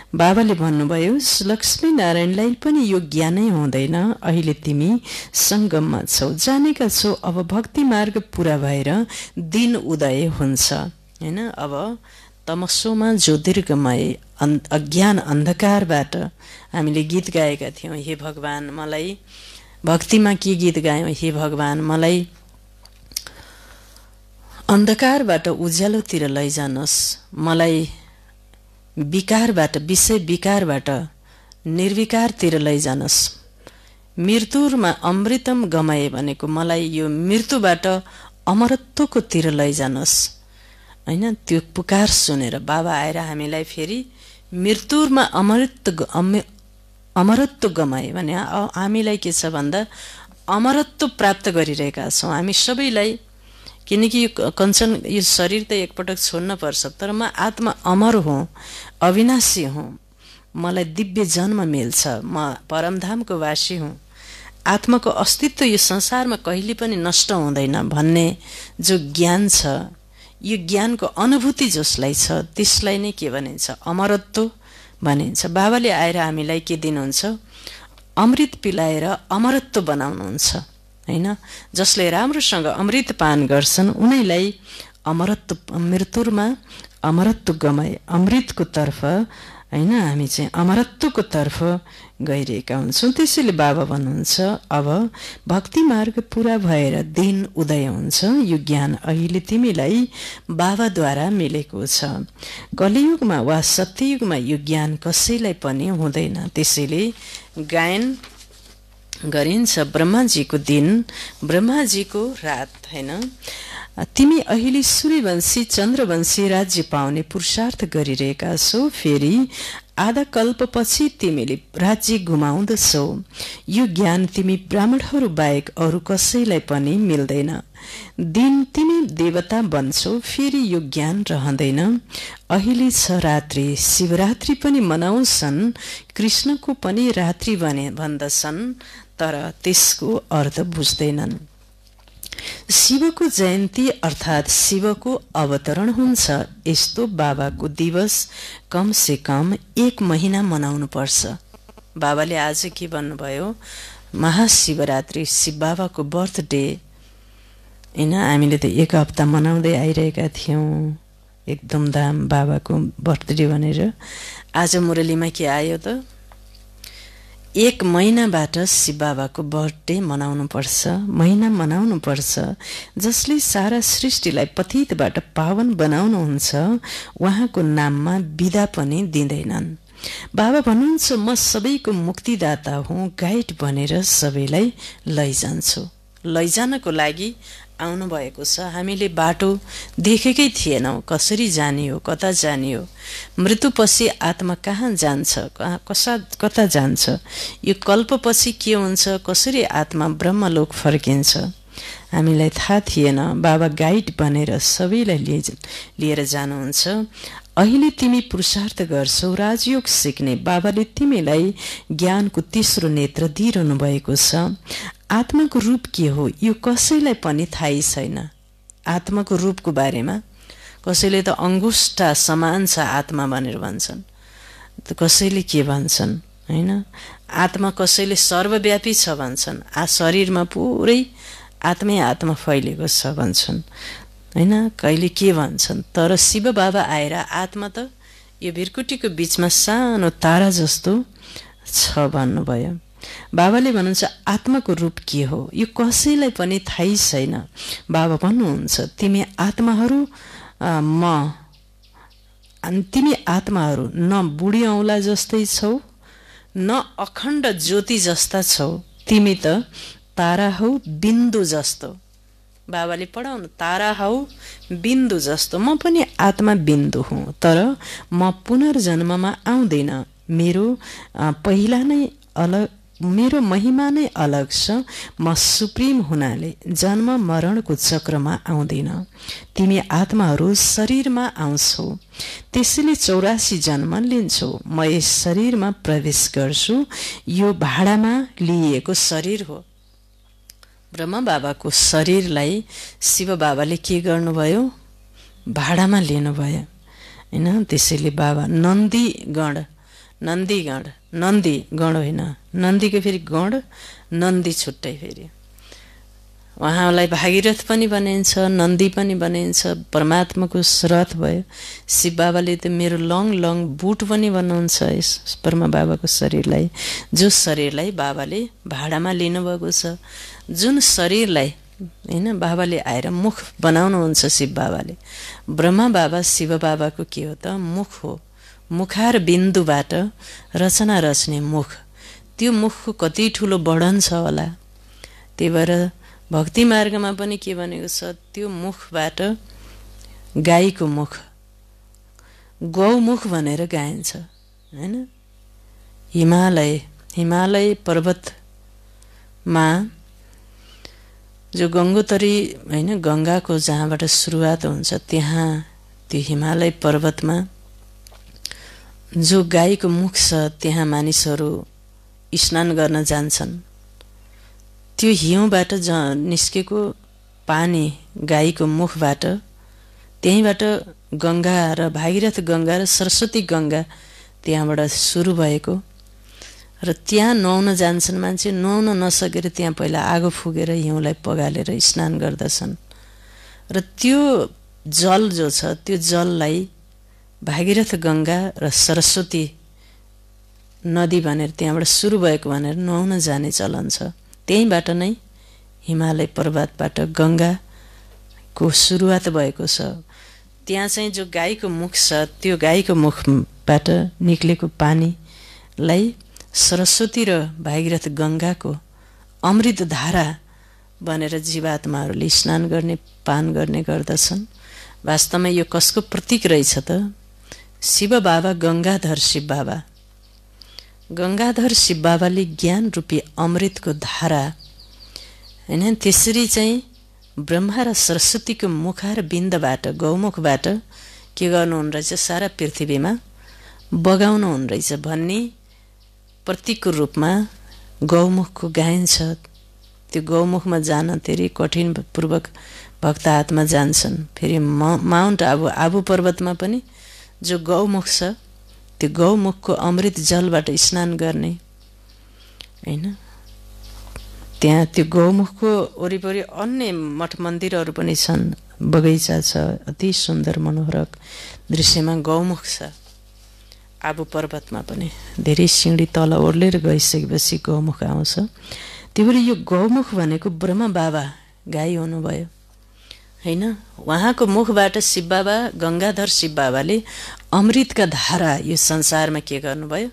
बाबाले भन्नुभयो, लक्ष्मी नारायणलाई पनि यो ज्ञानै हुँदैन। अहिले तिमी सङ्गममा छौ, जानेका छौ। अब भक्ति मार्ग पुरा भएर दिन उदय हुन्छ हैन। अब तमसोमा ज्योतिर्गमय अज्ञान अन्धकारबाट हामीले गीत गाएका थियौँ, हे भगवान मलाई भक्तिमा के गीत गायौँ, हे भगवान मलाई अन्धकारबाट उज्यालोतिर लैजानुहोस्, मलाई विकारबाट, विषय विकारबाट निर्विकारतिर लैजानुहोस्। मृत्युमा अमृतम गमाए भनेको मलाई यो मृत्युबाट अमरत्वको तिर लैजानुहोस् हैन। त्यो पुकार सुनेर बाबा आएर हामीलाई फेरि मृत्युमा अमरत्व गमाए भने हामीलाई के छ भन्दा अमरत्व प्राप्त गरिरहेका छौँ हामी सबैलाई। किनकि यो कञ्चन, यो शरीर त एकपटक छोड्न पर्छ, तर म आत्मा अमर हुँ, अविनाशी हुँ, मलाई दिव्य जन्म मिल्छ, म परमधामको वासी हुँ। आत्माको अस्तित्व यो संसारमा कहिले पनि नष्ट हुँदैन भन्ने जो ज्ञान छ, यो ज्ञानको अनुभूति जसलाई छ त्यसलाई नै के भनिन्छ, अमरत्व भनिन्छ। बाबाले आएर हामीलाई के दिनुहुन्छ, अमृत पिलाएर अमरत्व बनाउनुहुन्छ हैन। जसले राम्रोसँग अमृत पान गर्छन् उनीलाई अमरत्व, मृत्युमा अमरत्व गमाए अमृतको तर्फ हैन, हामी चाहिँ अमरत्वको तर्फ गइरहेका हुन्छौँ। त्यसैले बाबा भन्नुहुन्छ अब भक्ति मार्ग पूरा भएर दिन उदय हुन्छ, यो ज्ञान अहिले तिमीलाई बाबाद्वारा मिलेको छ। कलियुगमा वा सत्ययुगमा यो ज्ञान कसैलाई पनि हुँदैन। त्यसैले गायन गरिन्छ ब्रह्माजीको दिन, ब्रह्माजीको रात। हैन, तिमी अहिले सूर्यवंशी चन्द्रवंशी राज्य पाउने पुरुषार्थ गरिरहेका छौ, फेरि आधा कल्पपछि तिमीले राज्य गुमाउँदछौ। यो ज्ञान तिमी ब्राह्मणहरू बाहेक अरू कसैलाई पनि मिल्दैन। दिन तिमी देवता बन्छौ, फेरि यो ज्ञान रहँदैन। अहिले छ रात्रि, शिवरात्रि पनि मनाउँछन्, कृष्णको पनि रात्रि भन्दछन्, तर त्यसको अर्थ बुझ्दैनन्। शिवको जयन्ती अर्थात् शिवको अवतरण हुन्छ। यस्तो बाबाको दिवस कम से कम 1 महिना मनाउनु पर्छ। बाबाले आज के भन्नुभयो, महाशिवरात्रि, शिव बाबाको बर्थडे। हैन, हामीले त 1 हप्ता मनाउँदै आइरहेका थियौँ एकदम धाम बाबाको बर्थडे भनेर। आज मुरलीमा के आयो त, 1 महिनाबाट शिव बाबाको बर्थडे मनाउनु पर्छ, महिना मनाउनु पर्छ। जसले सारा सृष्टिलाई पतितबाट पावन बनाउनुहुन्छ, उहाँको नाममा बिदा पनि दिँदैनन्। बाबा भन्नुहुन्छ, म सबैको मुक्तिदाता हुँ, गाइड बनेर सबैलाई लैजान्छु। लैजानको लागि आउनु भएको छ। हामीले बाटो देखेकै थिएनौँ, कसरी जाने हो, कता जाने हो, मृत्युपछि आत्मा कहाँ जान्छ, कता जान्छ, यो कल्पपछि के हुन्छ, कसरी आत्मा ब्रह्मलोक फर्किन्छ, हामीलाई थाहा थिएन। बाबा गाइड बनेर सबैलाई लिएर जानुहुन्छ। अहिले तिमी पुरुषार्थ गर्छौ, राजयोग सिक्ने। बाबाले तिमीलाई ज्ञानको तेस्रो नेत्र दिइरहनु भएको छ। आत्माको रूप के हो यो कसैलाई पनि थाहै छैन। आत्माको रूपको बारेमा कसैले त अंगुष्ठा समान छ आत्मा भनेर भन्छन्, त कसैले के भन्छन्, हैन। आत्मा कसैले सर्वव्यापी छ भन्छन्, शरीरमा पुरै आत्मै आत्मा फैलेको छ भन्छन्, हैन। कहिले के भन्छन्, तर शिव बाबा आएर आत्मा त यो भिरकुटीको बीचमा सानो तारा जस्तो छ भन्नुभयो। बाबाले भन्नुहुन्छ आत्माको रूप के हो यो कसैलाई पनि थाहै छैन। बाबा भन्नुहुन्छ तिमी आत्माहरू तिमी आत्माहरू न बुढी औँला जस्तै छौ न अखण्ड ज्योति जस्ता छौ, तिमी त तारा हौ बिन्दु जस्तो। बाबाले पढाउनु, तारा हौ बिन्दु जस्तो। म पनि आत्मा बिन्दु हुँ, तर म पुनर्जन्ममा आउँदैन। मेरो पहिला नै अलग, मेरो महिमा नै अलग छ। म सुप्रिम हुनाले जन्म मरणको चक्रमा आउँदिन। तिमी आत्माहरू शरीरमा आउँछौ, त्यसैले 84 जन्म लिन्छौ। म यस शरीरमा प्रवेश गर्छु, यो भाडामा लिएको शरीर हो। ब्रह्मा बाबाको शरीरलाई शिव बाबाले के गर्नुभयो, भाडामा लिनुभयो, हैन। त्यसैले बाबा नन्दी गण होइन, नन्दीको फेरि गण, नन्दी छुट्टै। फेरि उहाँलाई भागीरथ पनि भनिन्छ, नन्दी पनि भनिन्छ। परमात्माको रथ भयो। शिव बाबाले त मेरो लङ बुट पनि भन्नुहुन्छ यस ब्रह्मा बाबाको शरीरलाई, जो शरीरलाई बाबाले भाडामा लिनुभएको छ। जुन शरीरलाई, हैन, बाबाले आएर मुख बनाउनुहुन्छ शिव बाबाले। ब्रह्मा बाबा शिव बाबाको के हो त, मुख हो। मुखार बिन्दुबाट रचना रच्ने मुख, त्यो मुखको कति ठुलो वर्णन छ होला। त्यही भएर भक्ति मार्गमा पनि के भनेको छ, त्यो मुखबाट गाईको मुख, गौमुख भनेर गाइन्छ, हैन। हिमालय पर्वतमा जो गङ्गोत्री, हैन, गङ्गाको जहाँबाट सुरुवात हुन्छ, त्यहाँ त्यो हिमालय पर्वतमा जो गाईको मुख छ, त्यहाँ मानिसहरू स्नान गर्न जान्छन्। त्यो हिउँबाट निस्केको पानी गाईको मुखबाट, त्यहीँबाट गङ्गा र भागीरथ गङ्गा र सरस्वती गङ्गा त्यहाँबाट सुरु भएको। र त्यहाँ नुहाउन जान्छन् मान्छे, नुहाउन नसकेर त्यहाँ पहिला आगो फुकेर हिउँलाई पगालेर स्नान गर्दछन्। र त्यो जल जो छ, त्यो जललाई भागीरथ गङ्गा र सरस्वती नदी भनेर त्यहाँबाट सुरु भएको भनेर नुहाउन जाने चलन छ। त्यहीँबाट नै हिमालय पर्वतबाट गङ्गाको सुरुवात भएको छ। त्यहाँ चाहिँ जो गाईको मुख छ त्यो गाईको मुखबाट निक्लेको पानीलाई सरस्वती र भागीरथ गङ्गाको अमृत धारा भनेर जीवात्माहरूले स्नान गर्ने पान गर्ने गर्दछन्। वास्तवमा यो कसको प्रतीक रहेछ त? शिव बाबा गङ्गाधर शिव बाबा। गङ्गाधर शिव बाबाले ज्ञान रूपी अमृतको धारा हैन त्यसरी चाहिँ ब्रह्मा र सरस्वतीको मुखार बिन्दबाट गौमुखबाट के गर्नुहुन रहेछ, सारा पृथ्वीमा बगाउनु हुन रहेछ भन्ने प्रतीकको रूपमा गौमुखको गाइन्छ। त्यो गौमुखमा जान धेरै कठिन पूर्वक भक्त हातमा जान्छन्। फेरि माउन्ट आबु पर्वतमा पनि जो गौमुख छ त्यो गौमुखको अमृत जलबाट स्नान गर्ने हैन। त्यहाँ त्यो गौमुखको वरिपरि अन्य मठ मन्दिरहरू पनि छन्, बगैँचा छ, अति सुन्दर मनोहरक दृश्यमा गौमुख छ। आबु पर्वतमा पनि धेरै सिँढी तल ओर्लेर गइसकेपछि गौमुख आउँछ। त्यही भएर यो गौमुख भनेको ब्रह्मा बाबा गाई हुनुभयो हैन। उहाँको मुखबाट शिव बाबा गङ्गाधर शिव बाबाले अमृतका धारा यो संसारमा के गर्नुभयो,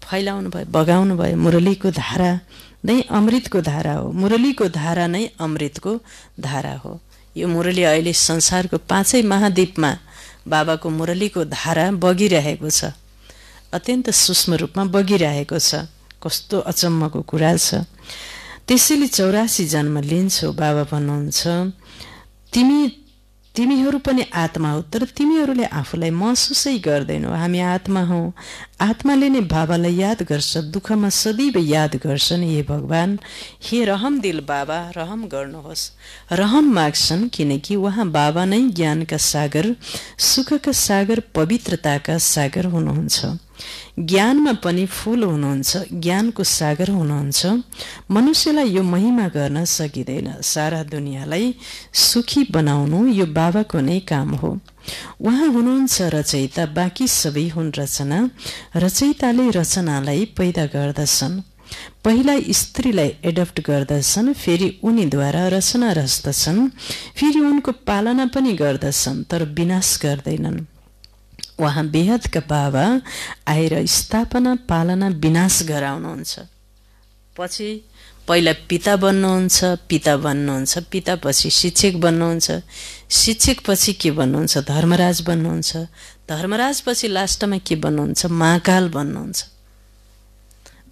फैलाउनु भयो, बगाउनु भयो। मुरलीको धारा नै अमृतको धारा हो, मुरलीको धारा नै अमृतको धारा हो। यो मुरली अहिले संसारको 5 महाद्वीपमा बाबाको मुरलीको धारा बगिरहेको छ, अत्यन्त सूक्ष्म रूपमा बगिरहेको छ। कस्तो अचम्मको कुरा छ। त्यसैले 84 जन्म लिन्छौ बाबा भन्नुहुन्छ, तिमीहरू पनि आत्मा हो, तर तिमीहरूले आफूलाई महसुसै गर्दैनौ। हामी आत्मा हौ। आत्माले नै बाबालाई याद गर्छ, दुःखमा सदैव याद गर्छन्। हे भगवान, हे रहम दिल बाबा, रहम गर्नुहोस्। रहम माग्छन् किनकि उहाँ बाबा नै ज्ञानका सागर, सुखका सागर, पवित्रताका सागर हुनुहुन्छ। ज्ञानमा पनि फूल हुनुहुन्छ, ज्ञानको सागर हुनुहुन्छ। मनुष्यलाई यो महिमा गर्न सकिँदैन। सारा दुनियाँलाई सुखी बनाउनु यो बाबाको नै काम हो। उहाँ हुनुहुन्छ रचयिता, बाँकी सबै हुन् रचना। रचयिताले रचनालाई पैदा गर्दछन्। पहिला स्त्रीलाई एडप्ट गर्दछन्, फेरि उनीद्वारा रचना रच्दछन्, फेरि उनको पालना पनि गर्दछन्, तर विनाश गर्दैनन्। उहाँ बेहदका बाबा आएर स्थापना, पालना, विनाश गराउनुहुन्छ। पछि पहिला पिता बन्नुहुन्छ, पिता पछि शिक्षक बन्नुहुन्छ, शिक्षक पछि के बन्नुहुन्छ, धर्मराज बन्नुहुन्छ, धर्मराज पछि लास्टमा के बन्नुहुन्छ, महाकाल बन्नुहुन्छ।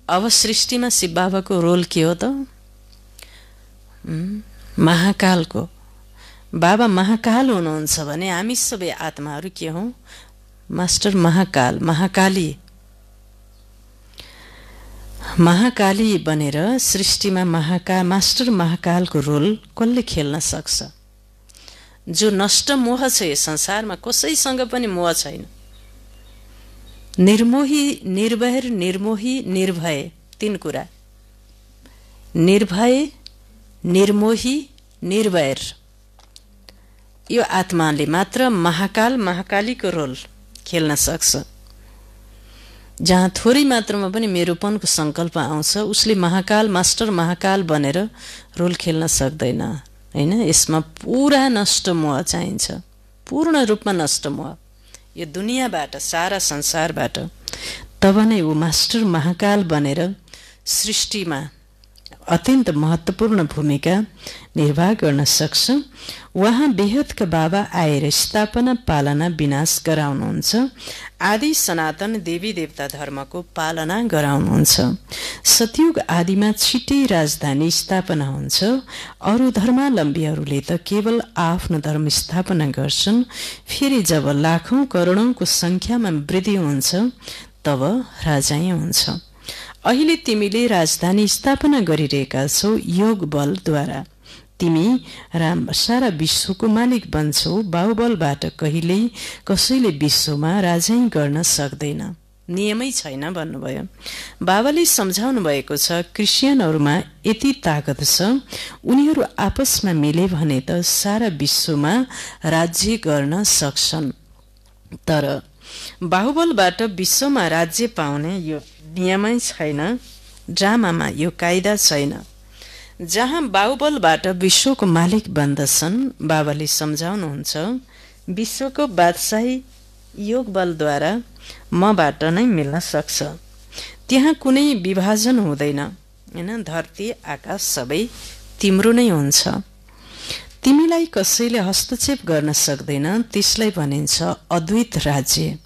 अब सृष्टिमा शिव बाबाको रोल के हो त? महाकालको। बाबा महाकाल हुनुहुन्छ भने हामी सबै आत्माहरू के हौं? मास्टर महाकाल, महाकाली बनेर सृष्टिमा मास्टर महाकालको रोल कसले खेल्न सक्छ? जो नष्ट मोह छ यो संसारमा, कसैसँग पनि मोह छैन। निर्मोही, निर्भय, निर्मोही, निर्भय, 3 कुरा। निर्भय, निर्मोही, निर्भय। यो आत्माले मात्र महाकाल, महाकालीको रोल खेल्न सक्छ। जहाँ थोरै मात्रामा पनि मेरुपनको संकल्प आउँछ उसले महाकाल, मास्टर महाकाल बनेर रोल खेल्न सक्दैन हैन। यसमा पूरा नष्ट मोह चाहिन्छ, पूर्ण रूपमा नष्ट मोह यो दुनियाँबाट, सारा संसारबाट। तब नै ऊ मास्टर महाकाल बनेर सृष्टिमा अत्यन्त महत्त्वपूर्ण भूमिका निर्वाह गर्न सक्छ। उहाँ बेहदका बाबा आएर स्थापना, पालना, विनाश गराउनुहुन्छ। आदि सनातन देवी देवता धर्मको पालना गराउनुहुन्छ। सतयुग आदिमा छिट्टै राजधानी स्थापना हुन्छ। अरू धर्मावलम्बीहरूले त केवल आफ्नो धर्म स्थापना गर्छन्। फेरि जब लाखौं करोडौंको संख्यामा वृद्धि हुन्छ तब राजाई हुन्छ। अहिले तिमीले राजधानी स्थापना गरिरहेका छौ योग बलद्वारा। तिमी सारा विश्वको मालिक बन्छौ। बाहुबलबाट कहिल्यै कसैले विश्वमा राजाई गर्न सक्दैन, नियमै छैन भन्नुभयो। बाबाले सम्झाउनु भएको छ क्रिस्चियनहरूमा यति ताकत छ, उनीहरू आपसमा मिले भने त सारा विश्वमा राज्य गर्न सक्छन्। तर बाहुबलबाट विश्वमा राज्य पाउने यो नियमै छैन, ड्रामामा यो कायदा छैन। जहाँ बाहुबलबाट विश्वको मालिक बन्दछन्, बाबाले सम्झाउनुहुन्छ, विश्वको बादशाही योग बलद्वारा मबाट नै मिल्न सक्छ। त्यहाँ कुनै विभाजन हुँदैन, हैन? धरती आकाश सबै तिम्रो नै हुन्छ। तिमीलाई कसैले हस्तक्षेप गर्न सक्दैन, त्यसलाई भनिन्छ अद्वैत राज्य।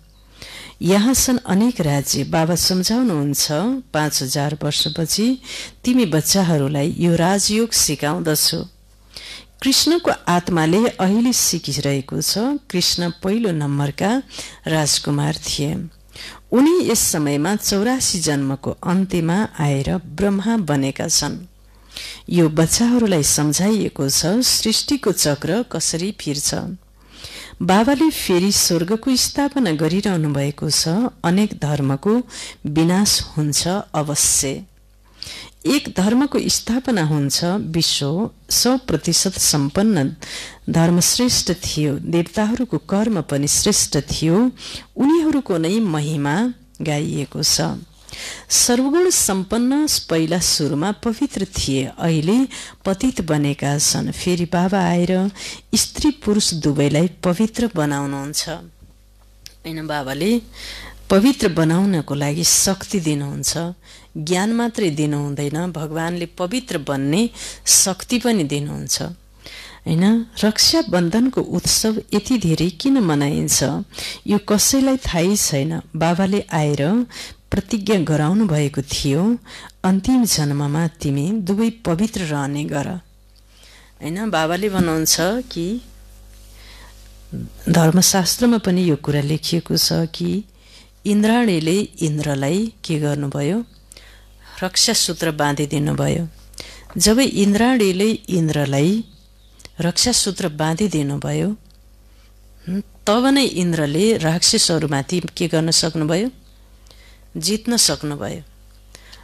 यहाँ छन् अनेक राज्य। बाबा सम्झाउनुहुन्छ, 5000 वर्षपछि तिमी बच्चाहरूलाई यो राजयोग सिकाउँदछु। कृष्णको आत्माले अहिले सिकिरहेको छ। कृष्ण पहिलो नम्बरका राजकुमार थिए। उनी यस समयमा 84 जन्मको अन्त्यमा आएर ब्रह्मा बनेका छन्। यो बच्चाहरूलाई सम्झाइएको छ सृष्टिको चक्र कसरी फिर्छ। बाबाले फेरि स्वर्गको स्थापना गरिरहनु भएको छ। अनेक धर्मको विनाश हुन्छ अवश्य। एक धर्मको स्थापना हुन्छ। विश्व 100% सम्पन्न धर्मश्रेष्ठ थियो। देवताहरूको कर्म पनि श्रेष्ठ थियो। उनीहरूको नै महिमा गाइएको छ। सर्वगुण सम्पन्न पहिला सुरुमा पवित्र थिए, अहिले पतित बनेका छन्। फेरि बाबा आएर स्त्री पुरुष दुवैलाई पवित्र बनाउनुहुन्छ। हैन? बाबाले पवित्र बनाउनको लागि शक्ति दिनुहुन्छ, ज्ञान मात्रै दिनु हुँदैन, भगवानले पवित्र बन्ने शक्ति पनि दिनुहुन्छ। हैन? रक्षाबन्धनको उत्सव यति धेरै किन मनाइन्छ यो कसैलाई थाहै छैन। बाबाले आएर प्रतिज्ञा गराउनु भएको थियो, अन्तिम जन्ममा तिमी दुवै पवित्र रहने गर। हैन? बाबाले भन्नुहुन्छ कि धर्मशास्त्रमा पनि यो कुरा लेखिएको छ कि इन्द्राणीले इन्द्रलाई के गर्नुभयो, रक्षा सूत्र बाँधिदिनु भयो। जब इन्द्राणीले इन्द्रलाई रक्षा सूत्र बाँधिदिनु भयो, तब नै इन्द्रले राक्षसहरूमाथि के गर्न सक्नुभयो, जित्न सक्नुभयो।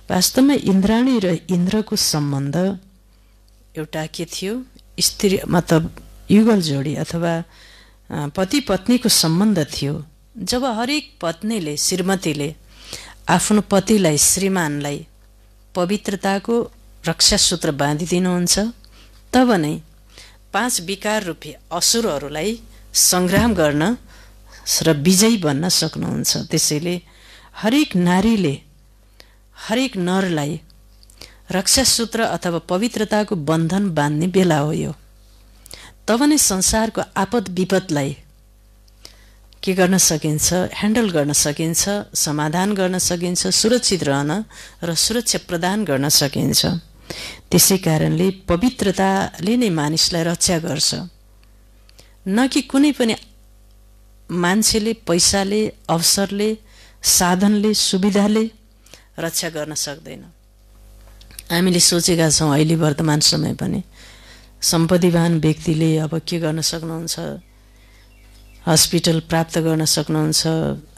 वास्तवमा इन्द्राणी र इन्द्रको सम्बन्ध एउटा के थियो, स्त्री मतलब युगल जोडी अथवा पति पत्नीको सम्बन्ध थियो। जब हरेक पत्नीले, श्रीमतीले आफ्नो पतिलाई, श्रीमानलाई पवित्रताको रक्षा सूत्र बाँधिदिनुहुन्छ, तब नै 5 विकार रूपी असुरहरूलाई संग्राम गर्न र विजयी बन्न सक्नुहुन्छ। त्यसैले हरेक नारीले, हरेक नरलाई रक्षा सूत्र अथवा पवित्रताको बन्धन बाँध्ने बेला हो यो। तब नै संसारको आपद विपदलाई के गर्न सकिन्छ, ह्यान्डल गर्न सकिन्छ, समाधान गर्न सकिन्छ, सुरक्षित रहन र सुरक्षा प्रदान गर्न सकिन्छ। त्यसै कारणले पवित्रताले नै मानिसलाई रक्षा गर्छ, न कि कुनै पनि मान्छेले, पैसाले, अवसरले, साधनले, सुविधाले रक्षा गर्न सक्दैन। हामीले सोचेका छौँ अहिले वर्तमान समय पनि सम्पत्तिवान व्यक्तिले अब के गर्न सक्नुहुन्छ, हस्पिटल प्राप्त गर्न सक्नुहुन्छ,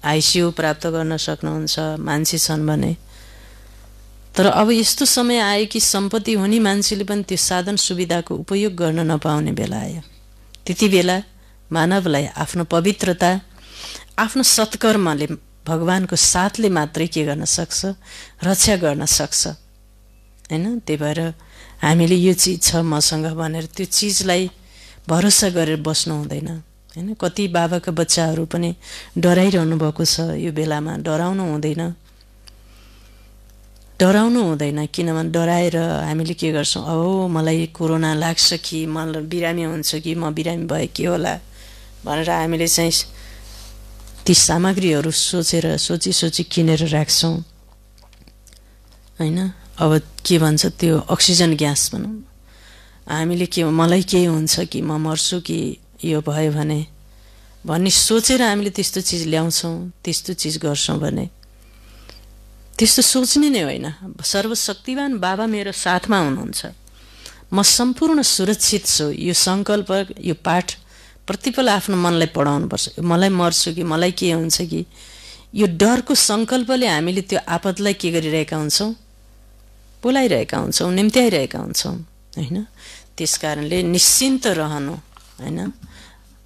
आइसियु प्राप्त गर्न सक्नुहुन्छ, मान्छे छन् भने। तर अब यस्तो समय आयो कि सम्पत्ति हुने मान्छेले पनि त्यो साधन सुविधाको उपयोग गर्न नपाउने बेला आयो। त्यति बेला मानवलाई आफ्नो पवित्रता, आफ्नो सत्कर्मले, भगवानको साथले मात्रै के गर्न सक्छ, रक्षा गर्न सक्छ। हैन? त्यही भएर हामीले यो चिज छ मसँग भनेर त्यो चिजलाई भरोसा गरेर बस्नु हुँदैन। हैन? कति बाबाका बच्चाहरू पनि डराइरहनु भएको छ यो बेलामा। डराउनु हुँदैन, डराउनु हुँदैन। किनभने डराएर हामीले के गर्छौँ, अब मलाई कोरोना लाग्छ कि, मलाई बिरामी हुन्छ कि, म बिरामी भए के होला भनेर हामीले चाहिँ ती सामग्रीहरू सोची किनेर राख्छौँ। हैन? अब के भन्छ त्यो अक्सिजन ग्यास भनौँ, हामीले के मलाई केही हुन्छ कि, म मर्छु कि, यो भयो भने भन्ने सोचेर हामीले त्यस्तो चिज ल्याउँछौँ, त्यस्तो चिज गर्छौँ भने त्यस्तो सोच्ने नै होइन। सर्वशक्तिवान बाबा मेरो साथमा हुनुहुन्छ, म सम्पूर्ण सुरक्षित छु। यो सङ्कल्प, यो पाठ प्रतिपल आफ्नो मनलाई पढाउनुपर्छ। मलाई मर्छु कि, मलाई के हुन्छ कि, यो डरको सङ्कल्पले हामीले त्यो आपतलाई के गरिरहेका हुन्छौँ, बोलाइरहेका हुन्छौँ, निम्त्याइरहेका हुन्छौँ। हैन? त्यस कारणले निश्चिन्त रहनु। हैन?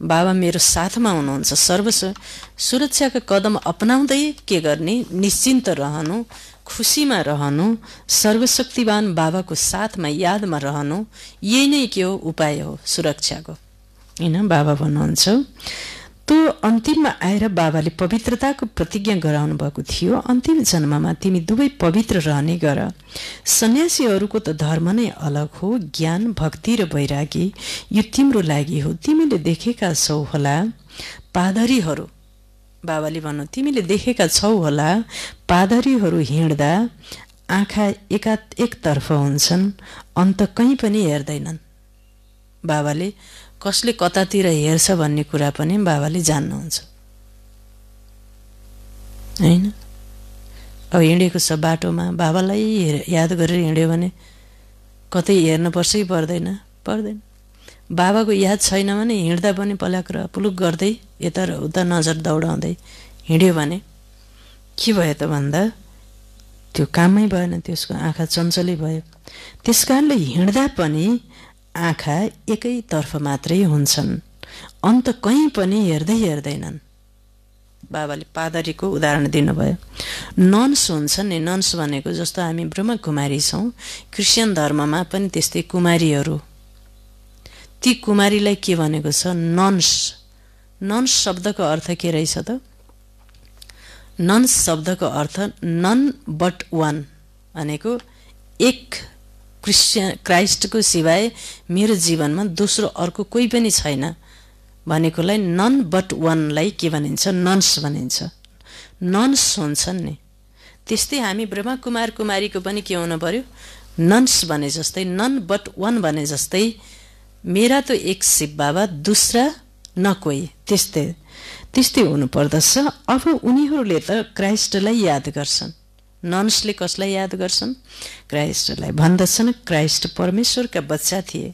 बाबा मेरो साथमा हुनुहुन्छ। सुरक्षाका कदम अपनाउँदै के गर्ने, निश्चिन्त रहनु, खुसीमा रहनु, सर्वशक्तिवान बाबाको साथमा यादमा रहनु, यही नै के हो उपाय हो सुरक्षाको, हैन? बाबा भन्नुहुन्छ त्यो अन्तिममा आएर बाबाले पवित्रताको प्रतिज्ञा गराउनु भएको थियो। अन्तिम जन्ममा तिमी दुवै पवित्र रहने गर। सन्यासीहरूको त धर्म नै अलग हो, ज्ञान, भक्ति र वैरागी यो तिम्रो लागि हो। तिमीले देखेका छौ होला पादरीहरू, बाबाले भन्नु तिमीले देखेका छौ होला पादरीहरू हिँड्दा आँखा एकतर्फ हुन्छन्, अन्त कहीँ पनि हेर्दैनन्। बाबाले कसले कतातिर हेर्छ भन्ने कुरा पनि बाबाले जान्नुहुन्छ, हैन? अब हिँडेको छ बाटोमा, बाबालाई याद गरेर हिँड्यो भने कतै हेर्नुपर्छ कि पर्दैन? पर्दैन। बाबाको याद छैन भने हिँड्दा पनि पल्याक र पुलुक गर्दै यता र उता नजर दौडाउँदै हिँड्यो भने के भयो त भन्दा त्यो कामै भएन, त्यसको आँखा चञ्चलै भयो। त्यसकारणले हिँड्दा पनि आँखा एकैतर्फ मात्रै हुन्छन्, अन्त कहीँ पनि हेर्दैनन्। बाबाले पादरीको उदाहरण दिनुभयो। नन्स हुन्छन् नि, नन्स भनेको जस्तो हामी ब्रह्मकुमारी छौँ, क्रिस्चियन धर्ममा पनि त्यस्तै कुमारीहरू। ती कुमारीलाई के भनेको छ? नन्स। नन्स शब्दको अर्थ के रहेछ त? नन्स शब्दको अर्थ नन बट वान भनेको एक क्राइस्टको सिवाय मेरो जीवनमा दोस्रो अर्को कोही पनि छैन भनेकोलाई नन बट वानलाई के भनिन्छ? नन्स भनिन्छ। नन्स हुन्छन् नि, त्यस्तै हामी ब्रह्मा कुमार कुमारीको पनि के हुनु पर्यो? नन्स भने जस्तै, नन बट वान भने जस्तै मेरा त एक शिव बाबा, दूसरा न कोही, त्यस्तै हुनु पर्दछ। अब उनीहरूले त क्राइस्टलाई याद गर्छन्। नन्सले कसलाई याद गर्छन्? क्राइस्टलाई। भन्दछन् क्राइस्ट परमेश्वरका बच्चा थिए,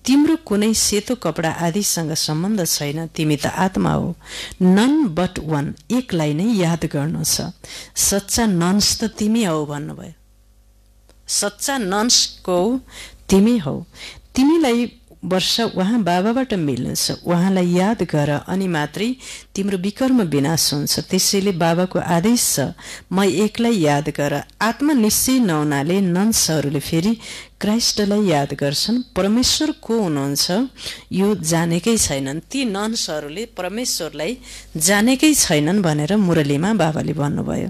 तिम्रो कुनै सेतो कपडा आदिसँग सम्बन्ध छैन, तिमी त आत्मा हो। नन बट वान, एकलाई नै याद गर्नु छ। सच्चा नन्स त तिमी हौ भन्नुभयो। सच्चा नन्सको तिमी हौ। तिमीलाई वर्ष उहाँ बाबाबाट मिल्नु छ, उहाँलाई याद गर अनि मात्रै तिम्रो विकर्म विनाश हुन्छ। त्यसैले बाबाको आदेश छ, म एकलाई याद गर। आत्मा निश्चय नहुनाले नन्सहरूले फेरि क्राइस्टलाई याद गर्छन्। परमेश्वर को हुनुहुन्छ यो जानेकै छैनन्। ती नन्सहरूले परमेश्वरलाई जानेकै छैनन् भनेर मुरलीमा बाबाले भन्नुभयो।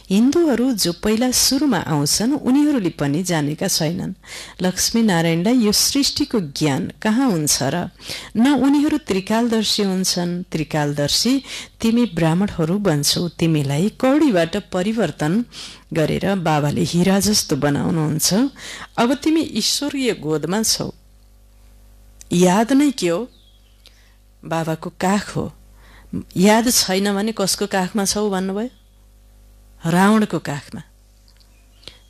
हिन्दूहरू जो पहिला सुरुमा आउँछन् उनीहरूले पनि जानेका छैनन् लक्ष्मी नारायणलाई यो सृष्टिको ज्ञान कहाँ हुन्छ र? न उनीहरू त्रिकालदर्शी हुन्छन्। त्रिकालदर्शी तिमी ब्राह्मणहरू बन्छौ। तिमीलाई कौडीबाट परिवर्तन गरेर बाबाले हिरा जस्तो बनाउनुहुन्छ। अब तिमी ईश्वरीय गोदमा छौ। याद नै के हो? बाबाको काख हो। याद छैन भने कसको काखमा छौ भन्नुभयो? रावणको काखमा।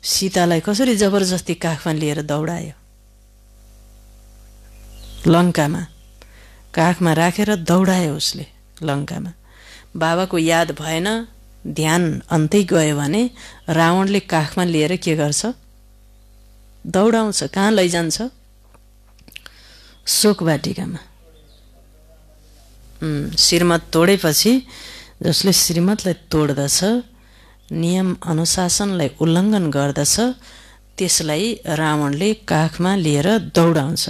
सीतालाई कसरी जबरजस्ती काखमा लिएर दौडायो? लङ्कामा काखमा राखेर दौडायो उसले लङ्कामा। बाबाको याद भएन, ध्यान अन्तै गयो भने रावणले काखमा लिएर के गर्छ? दौडाउँछ। कहाँ लैजान्छ? शोक वाटिकामा। श्रीमत तोडेपछि जसले श्रीमतलाई तोड्दछ, नियम अनुशासनलाई उल्लङ्घन गर्दछ, त्यसलाई रावणले काखमा लिएर दौडाउँछ।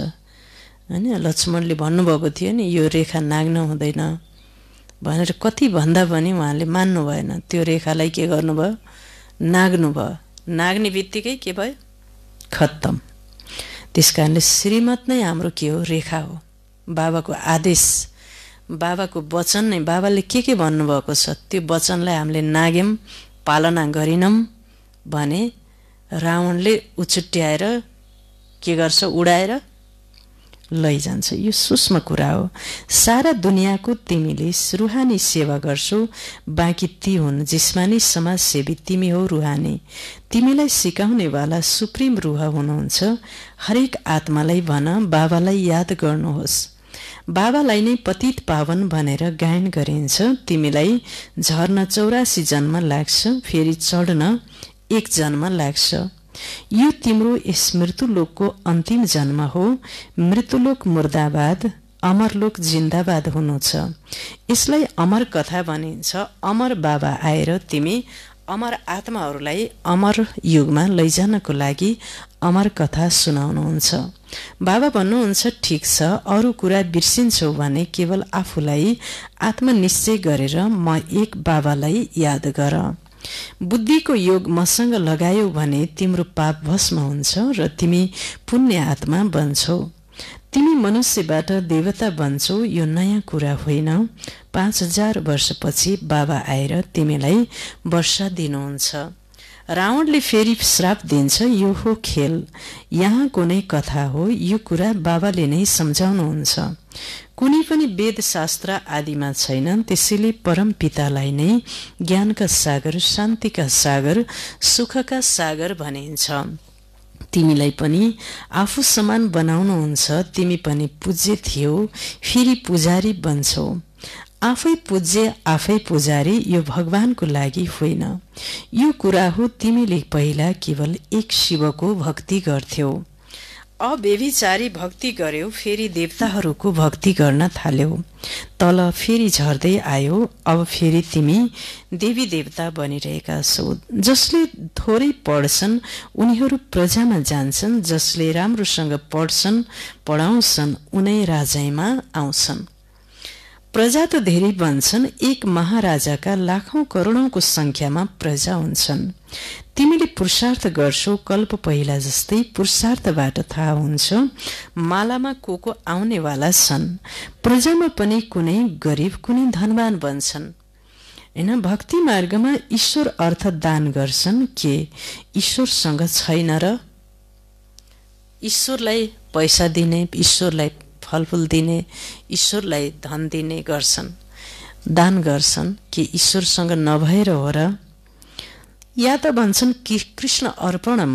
हैन? लक्ष्मणले भन्नुभएको थियो नि, यो रेखा नाग्नु हुँदैन भनेर। कति भन्दा पनि उहाँले मान्नु भएन। त्यो रेखालाई के गर्नुभयो? नाग्नु भयो। नाग्ने बित्तिकै के भयो? खत्तम। त्यस कारणले श्रीमत नै हाम्रो के हो? रेखा हो। बाबाको आदेश, बाबाको वचन नै, बाबाले के भन्नुभएको छ त्यो वचनलाई हामीले नाग्यौँ, पालना गरिनौँ भने रावणले उछुट्याएर के गर्छ? उडाएर लैजान्छ। यो सूक्ष्म कुरा हो। सारा दुनियाँको तिमीले रुहानी सेवा गर्छौ, बाँकी ती हुन् जिस्मानी समाजसेवी, तिमी हो रुहानी। तिमीलाई सिकाउनेवाला सुप्रिम रुह हुनुहुन्छ। हरेक आत्मालाई भन बाबालाई याद गर्नुहोस्। बाबालाई नै पतित पावन भनेर गायन गरिन्छ। तिमीलाई झर्न 84 जन्म लाग्छ, फेरि चढ्न 1 जन्म लाग्छ। यो तिम्रो यस मृत्युलोकको अन्तिम जन्म हो। मृत्युलोक मुर्दाबाद, अमरलोक जिन्दाबाद हुनु छ। यसलाई अमर कथा भनिन्छ। अमर बाबा आएर तिमी अमर आत्माहरूलाई अमर युगमा लैजानको लागि अमर कथा सुनाउनुहुन्छ। बाबा भन्नुहुन्छ, ठिक छ, अरू कुरा बिर्सिन्छौ भने केवल आफूलाई आत्मनिश्चय गरेर म एक बाबालाई याद गर। बुद्धिको योग मसँग लगायौ भने तिम्रो पाप भस्म हुन्छ र तिमी पुण्य आत्मा बन्छौ। तिमी मनुष्यबाट देवता बन्छौ, यो नयाँ कुरा होइन। 5000 वर्षपछि बाबा आएर तिमीलाई वर्षा दिनुहुन्छ। रावणले फेरि श्राप दिन्छ, यो हो खेल, यहाँ कुनै कथा हो, यो कुरा बाबाले नै सम्झाउनुहुन्छ। कुनै पनि वेद शास्त्र आदिमा छैन, त्यसैले परम पितालाई नै ज्ञानका सागर, शान्तिका सागर, सुखका सागर भनिन्छ। तिमीलाई पनि आफू समान बनाउनुहुन्छ। तिमी पनि पूज्य थियौ, फेरि पुजारी बन्छौ। आफै पूज्य आफै पुजारी, यो भगवानको लागि होइन। यो कुरा हो, तिमीले पहिला केवल एक शिवको भक्ति गर्थ्यौ, अव्यभिचारी भक्ति गर्यौ, फेरि देवताहरूको भक्ति गर्न थाल्यौ, तल फेरि झर्दै आयो, अब फेरि तिमी देवी देवता बनिरहेका छौ। जसले थोरै पढ्छन् उनीहरू प्रजामा जान्छन्, जसले राम्रोसँग पढ्छन् पढाउँछन् उनै राजामा आउँछन्। प्रजा त धेरै बन्छन्, एक महाराजाका लाखौं करोडौंको संख्यामा प्रजा हुन्छन्। तिमीले पुरुषार्थ गर्छौ, कल्प पहिला जस्तै पुरुषार्थबाट थाहा हुन्छ मालामा को आउनेवाला छन्। प्रजामा पनि कुनै गरिब कुनै धनवान बन्छन्। हैन, भक्ति मार्गमा ईश्वर अर्थ दान गर्छन्। के ईश्वरसँग छैन र? ईश्वरलाई पैसा दिने, ईश्वरलाई फलफूल दिने, ईश्वरलाई धन दिने गर्छन्, दान गर्छन्। के ईश्वरसँग नभएर हो र? या त भन्छन् कि कृष्ण अर्पणम,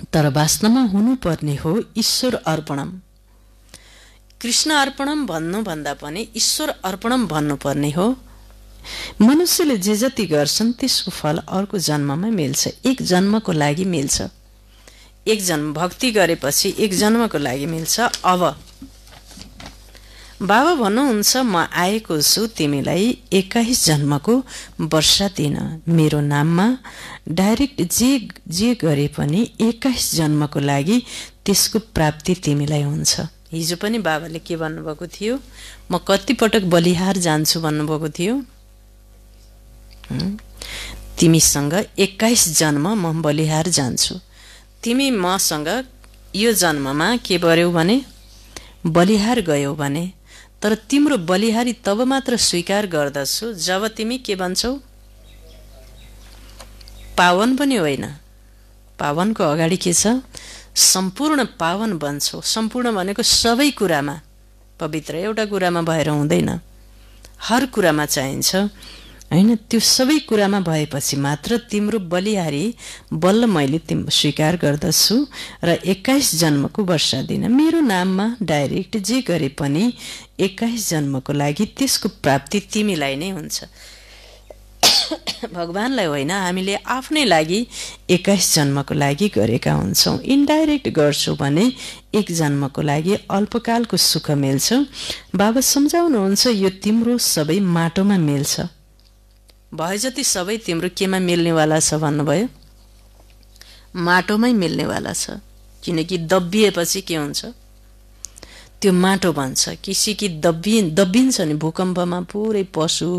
तर वास्तवमा हुनुपर्ने हो ईश्वर अर्पणम। कृष्ण अर्पणम भन्नुभन्दा पनि ईश्वर अर्पणम भन्नुपर्ने हो। मनुष्यले जे जति गर्छन् त्यसको फल अर्को जन्ममा मिल्छ, एक जन्मको लागि मिल्छ। एक जन्म भक्ति गरेपछि एक जन्मको लागि मिल्छ। अब बाबा भन्नुहुन्छ, म आएको छु तिमीलाई 21 जन्मको वर्षा दिन। मेरो नाममा डाइरेक्ट जे गरे पनि 21 जन्मको लागि त्यसको प्राप्ति तिमीलाई हुन्छ। हिजो पनि बाबाले के भन्नुभएको थियो? म कति पटक बलिहार जान्छु भन्नुभएको थियो। तिमीसँग 21 जन्म म बलिहार जान्छु। तिमी मसँग यो जन्ममा के गर्यौ भने बलिहार गयौ भने, तर तिम्रो बलिहारी तब मात्र स्वीकार गर्दछु जब तिमी के भन्छौ? पावन पनि होइन, पावनको अगाडि के छ? सम्पूर्ण पावन बन्छौ। सम्पूर्ण भनेको सबै कुरामा पवित्र, एउटा कुरामा भएर हुँदैन, हर कुरामा चाहिन्छ हैन। त्यो सबै कुरामा भएपछि मात्र तिम्रो बलिहारी बल्ल मैले स्वीकार गर्दछु र 21 जन्मको वर्षा दिन। मेरो नाममा डाइरेक्ट जे गरे पनि 21 जन्मको लागि त्यसको प्राप्ति तिमीलाई नै हुन्छ, भगवानलाई होइन। हामीले आफ्नै लागि 21 जन्मको लागि गरेका हुन्छौँ। इन्डाइरेक्ट गर्छौ भने एक जन्मको लागि अल्पकालको सुख मिल्छ। बाबा सम्झाउनुहुन्छ, यो तिम्रो सबै माटोमा मिल्छ। भए जति सबै तिम्रो केमा मिल्नेवाला छ भन्नुभयो? माटोमै मिल्नेवाला छ। किनकि दबिएपछि के हुन्छ? त्यो माटो बन्छ। कि दबिन्छ नि भूकम्पमा पुरै पशु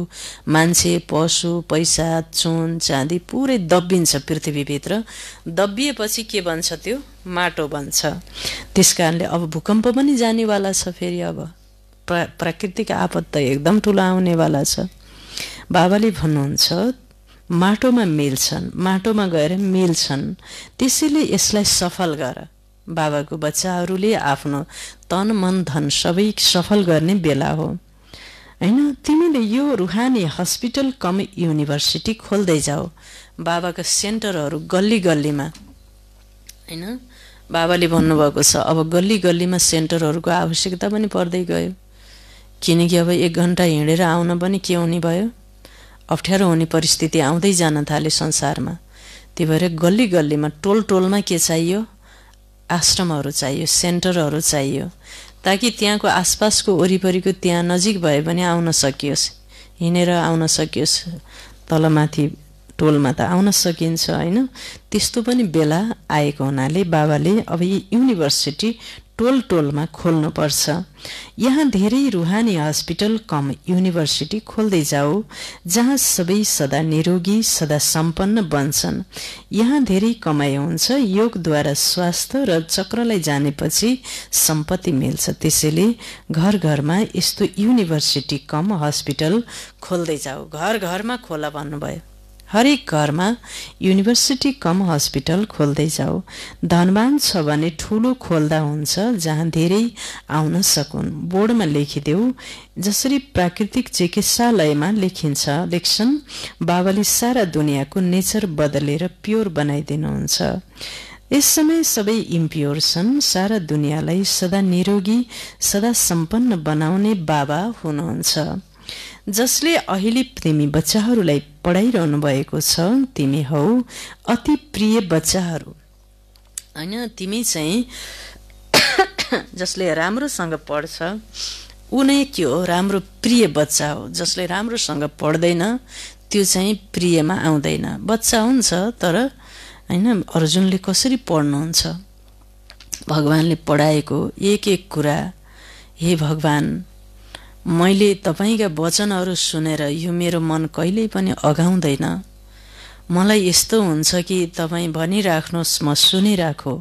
मान्छे, पशु, पैसा, चुन चाँदी पुरै दबिन्छ पृथ्वीभित्र। दबिएपछि के बन्छ? त्यो माटो बन्छ। त्यसकारणले अब भूकम्प पनि जानेवाला छ। फेरि अब प्राकृतिक आपद त एकदम ठुलो आउनेवाला छ। बाबाले भन्नुहुन्छ, माटोमा मिल्छन्, माटोमा गएर मिल्छन्। त्यसैले यसलाई सफल गर। बाबाको बच्चाहरूले आफ्नो तन मन धन सबै सफल गर्ने बेला हो हैन। तिमीले यो रुहानी हस्पिटल कम युनिभर्सिटी खोल्दै जाऊ। बाबाका सेन्टरहरू गल्ली गल्लीमा हैन। बाबाले भन्नुभएको छ, अब गल्ली गल्लीमा सेन्टरहरूको आवश्यकता पनि पर्दै गयो। किनकि अब 1 घण्टा हिँडेर आउन पनि के हुने भयो? अप्ठ्यारो हुने परिस्थिति आउँदै जान थाले संसारमा। त्यही भएर गल्ली गल्लीमा टोल टोलमा के चाहियो? आश्रमहरू चाहियो, सेन्टरहरू चाहियो, ताकि त्यहाँको आसपासको वरिपरिको त्यहाँ नजिक भए पनि आउन सकियोस्, हिँडेर आउन सकियोस्। तलमाथि टोलमा त आउन सकिन्छ हैन। त्यस्तो पनि बेला आएको हुनाले बाबाले अब युनिभर्सिटी टोल टोलमा खोल्नुपर्छ। यहाँ धेरै रुहानी हस्पिटल कम युनिभर्सिटी खोल्दै जाऊ, जहाँ सबै सदा निरोगी सदा सम्पन्न बन्छन्। यहाँ धेरै कमाइ हुन्छ, योगद्वारा स्वास्थ्य र चक्रलाई जानेपछि सम्पत्ति मिल्छ। त्यसैले घर घरमा यस्तो युनिभर्सिटी कम हस्पिटल खोल्दै जाऊ। घर घरमा खोला भन्नुभयो, हरेक घरमा युनिभर्सिटी कम हस्पिटल खोल्दै जाऊ। धनवान छ भने ठूलो खोल्दा हुन्छ, जहाँ धेरै आउन सकुन्। बोर्डमा लेखिदेऊ, जसरी प्राकृतिक चिकित्सालयमा लेख्छन्। बाबाले सारा दुनियाँको नेचर बदलेर प्योर बनाइदिनुहुन्छ। यस समय सबै इम्प्योर छन्। सारा दुनियाँलाई सदा निरोगी सदा सम्पन्न बनाउने बाबा हुनुहुन्छ। जसले अहिले तिमी बच्चाहरूलाई पढाइरहनु भएको छ, तिमी हौ अति प्रिय बच्चाहरू हैन। तिमी चाहिँ जसले राम्रोसँग पढ्छ ऊ नै के हो, राम्रो प्रिय बच्चा हो। जसले राम्रोसँग पढ्दैन त्यो चाहिँ प्रियमा आउँदैन। बच्चा हुन्छ तर हैन। अर्जुनले कसरी पढ्नुहुन्छ, भगवानले पढाएको एक एक कुरा, हे भगवान मैले तपाईका वचनहरू सुनेर यो मेरो मन कहिल्यै पनि अघाउँदैन। मलाई यस्तो हुन्छ कि तपाईँ भनिराख्नुहोस्, म सुनिराखो।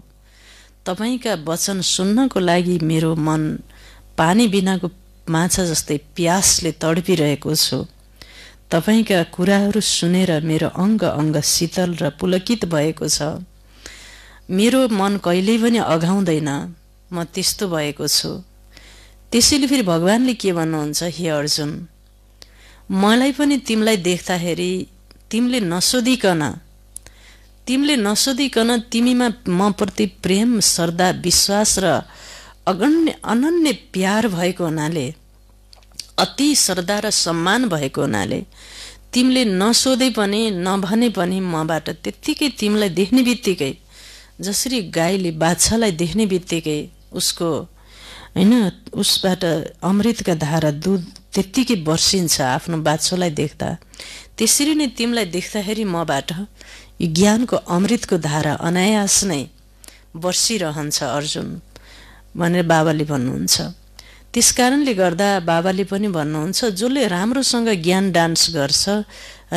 तपाईका वचन सुन्नको लागि मेरो मन पानी बिनाको माछा जस्तै प्यासले तडपिरहेको छु। तपाईका कुराहरू सुनेर मेरो अङ्ग अङ्ग शीतल र पुलकित भएको छ। मेरो मन कहिल्यै पनि अघाउँदैन, म त्यस्तो भएको छु। त्यसैले फेरि भगवानले के भन्नुहुन्छ, हे अर्जुन मलाई पनि तिमीलाई देख्दाखेरि तिमीले नसोधिकन तिमीमा म प्रति प्रेम श्रद्धा विश्वास र अनन्य प्यार भएको हुनाले, अति श्रद्धा र सम्मान भएको हुनाले तिमीले नसोधे पनि नभने पनि मबाट त्यत्तिकै तिमीलाई देख्ने बित्तिकै, जसरी गाईले बाछालाई देख्ने बित्तिकै उसको हैन उसबाट अमृतका धारा दूध त्यत्तिकै बर्सिन्छ आफ्नो बाछोलाई देख्दा, त्यसरी नै तिमीलाई देख्दाखेरि मबाट यो ज्ञानको अमृतको धारा अनायास नै बर्सिरहन्छ अर्जुन भनेर बाबाले भन्नुहुन्छ। त्यसकारणले गर्दा बाबाले पनि भन्नुहुन्छ, जसले राम्रोसँग ज्ञान डान्स गर्छ,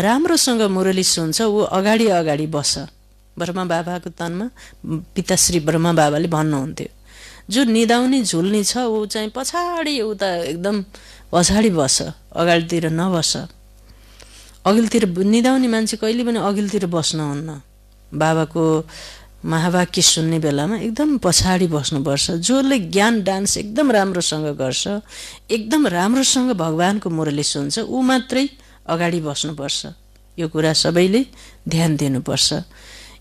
राम्रोसँग मुरली सुन्छ, ऊ अगाडि अगाडि बस। ब्रह्मा बाबाको तनमा पिताश्री ब्रह्मा बाबाले भन्नुहुन्थ्यो, जो निदाउने झुल्नी छ ऊ चाहिँ पछाडि उता एकदम पछाडि बस, अगाडितिर नबस। अघिल्तिर निदाउने मान्छे कहिले पनि अघिल्तिर बस्नुहुन्न। बाबाको महावाक्य सुन्ने बेलामा एकदम पछाडि बस्नुपर्छ। जसले ज्ञान डान्स एकदम राम्रोसँग गर्छ, एकदम राम्रोसँग भगवानको मुरली सुन्छ, ऊ मात्रै अगाडि बस्नुपर्छ। यो कुरा सबैले ध्यान दिनुपर्छ।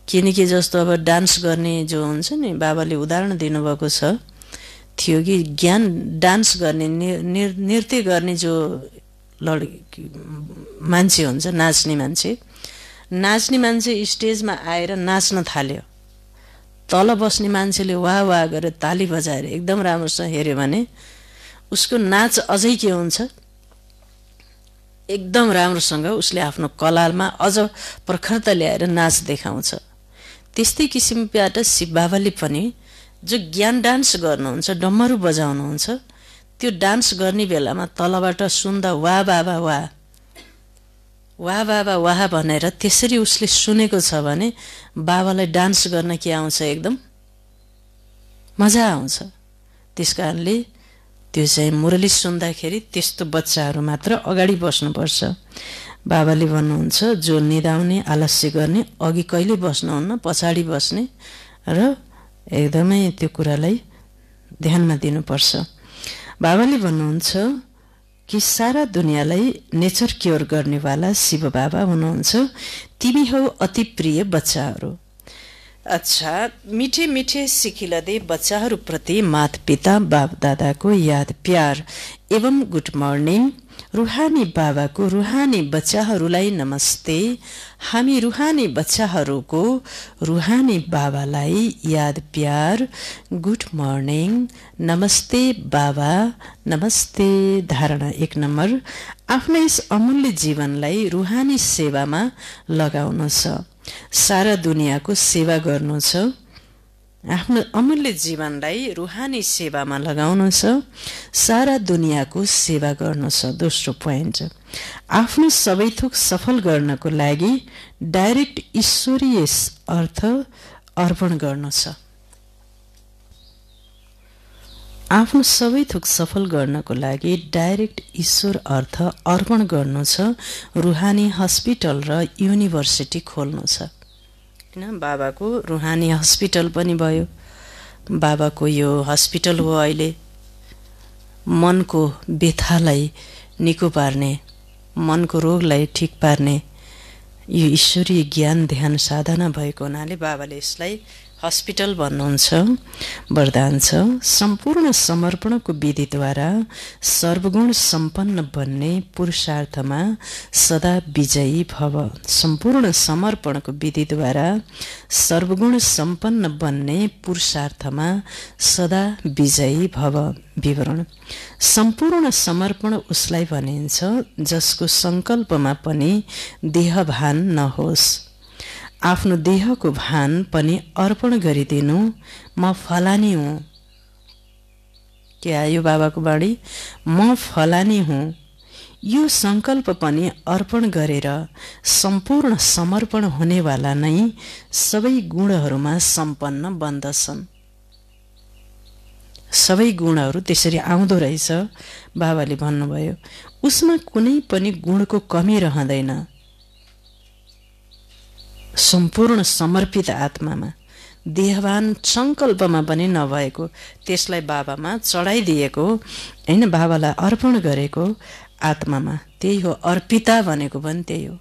किनकि जस्तो अब डान्स गर्ने जो हुन्छ नि, बाबाले उदाहरण दिनुभएको थियो कि ज्ञान डान्स गर्ने नृत्य गर्ने जो मान्छे हुन्छ, नाच्ने मान्छे स्टेजमा आएर नाच्न थाल्यो, तल बस्ने मान्छेले वाह वाह गरेर ताली बजाएर एकदम राम्रोसँग हेऱ्यो भने उसको नाच अझै के हुन्छ, एकदम राम्रोसँग उसले आफ्नो कलामा अझ प्रखरता ल्याएर नाच देखाउँछ। त्यस्तै किसिमबाट शिव बाबाले पनि जो ज्ञान डान्स गर्नुहुन्छ, डम्मरू बजाउनुहुन्छ, त्यो डान्स गर्ने बेलामा तलबाट सुन्दा वाह बाबा वाह, वाह बाबा वाह भनेर त्यसरी उसले सुनेको छ भने बाबालाई डान्स गर्न के आउँछ, एकदम मजा आउँछ। त्यसकारणले त्यो चाहिँ मुरली सुन्दाखेरि त्यस्तो बच्चाहरू मात्र अगाडि बस्नुपर्छ। बाबाले भन्नुहुन्छ, जो निदाउने आलस्य गर्ने अघि कहिले बस्नुहुन्न, पछाडि बस्ने र एकदमै त्यो कुरालाई ध्यानमा दिनुपर्छ। बाबाले भन्नुहुन्छ कि सारा दुनियाँलाई नेचर क्योर गर्नेवाला शिव बाबा हुनुहुन्छ। तिमी हौ अति प्रिय बच्चाहरू। अच्छा, मिठे मिठे सिखिलदे बच्चाहरूप्रति माता पिता बाप दादाको याद प्यार एवं गुड मर्निङ। रुहानी बाबाको रुहानी बच्चाहरूलाई नमस्ते। हामी रुहानी बच्चाहरूको रुहानी बाबालाई याद प्यार गुड मर्निङ, नमस्ते बाबा, नमस्ते। धारणा 1 नम्बर, आफ्नो यस अमूल्य जीवनलाई रुहानी सेवामा लगाउनु छ। सारा दुनियाँको सेवा गर्नु छ। आफ्नो अमूल्य जीवनलाई रुहानी सेवामा लगाउनु छ, सारा दुनियाँको सेवा गर्नु छ। दोस्रो पोइन्ट, आफ्नो सबै थोक सफल गर्नको लागि डाइरेक्ट ईश्वरीय अर्थ अर्पण गर्नु छ। आफ्नो सबै थोक सफल गर्नको लागि डाइरेक्ट ईश्वर अर्थ अर्पण गर्नु छ। रुहानी हस्पिटल र युनिभर्सिटी खोल्नु छ। किन बाबाको रुहानी हस्पिटल पनि भयो। बाबाको यो हस्पिटल हो अहिले मनको व्यथालाई निको पार्ने, मनको रोगलाई ठिक पार्ने यो ईश्वरीय ज्ञान ध्यान साधना भएको हुनाले बाबाले यसलाई हस्पिटल भन्नुहुन्छ। वरदान छ, सम्पूर्ण समर्पणको विधिद्वारा सर्वगुण सम्पन्न बन्ने पुरुषार्थमा सदा विजयी भव। सम्पूर्ण समर्पणको विधिद्वारा सर्वगुण सम्पन्न बन्ने पुरुषार्थमा सदा विजयी भव। विवरण, सम्पूर्ण समर्पण उसलाई भनिन्छ जसको संकल्पमा पनि देहभान नहोस्। आफ्नो देहको भान पनि अर्पण गरिदिनु, म फलानी हुँ। के आयो बाबाको बाणी, म फलानी हुँ। यो संकल्प पनि अर्पण गरेर सम्पूर्ण समर्पण हुनेवाला नै सबै गुणहरूमा सम्पन्न बन्दछन्। सबै गुणहरू त्यसरी आउँदो रहेछ। बाबाले भन्नुभयो उसमा कुनै पनि गुणको कमी रहँदैन। सम्पूर्ण समर्पित आत्मामा देहवान संकल्पमा पनि नभएको त्यसलाई बाबामा चढाइदिएको हैन, बाबालाई अर्पण गरेको आत्मामा, त्यही हो अर्पिता भनेको पनि त्यही हो।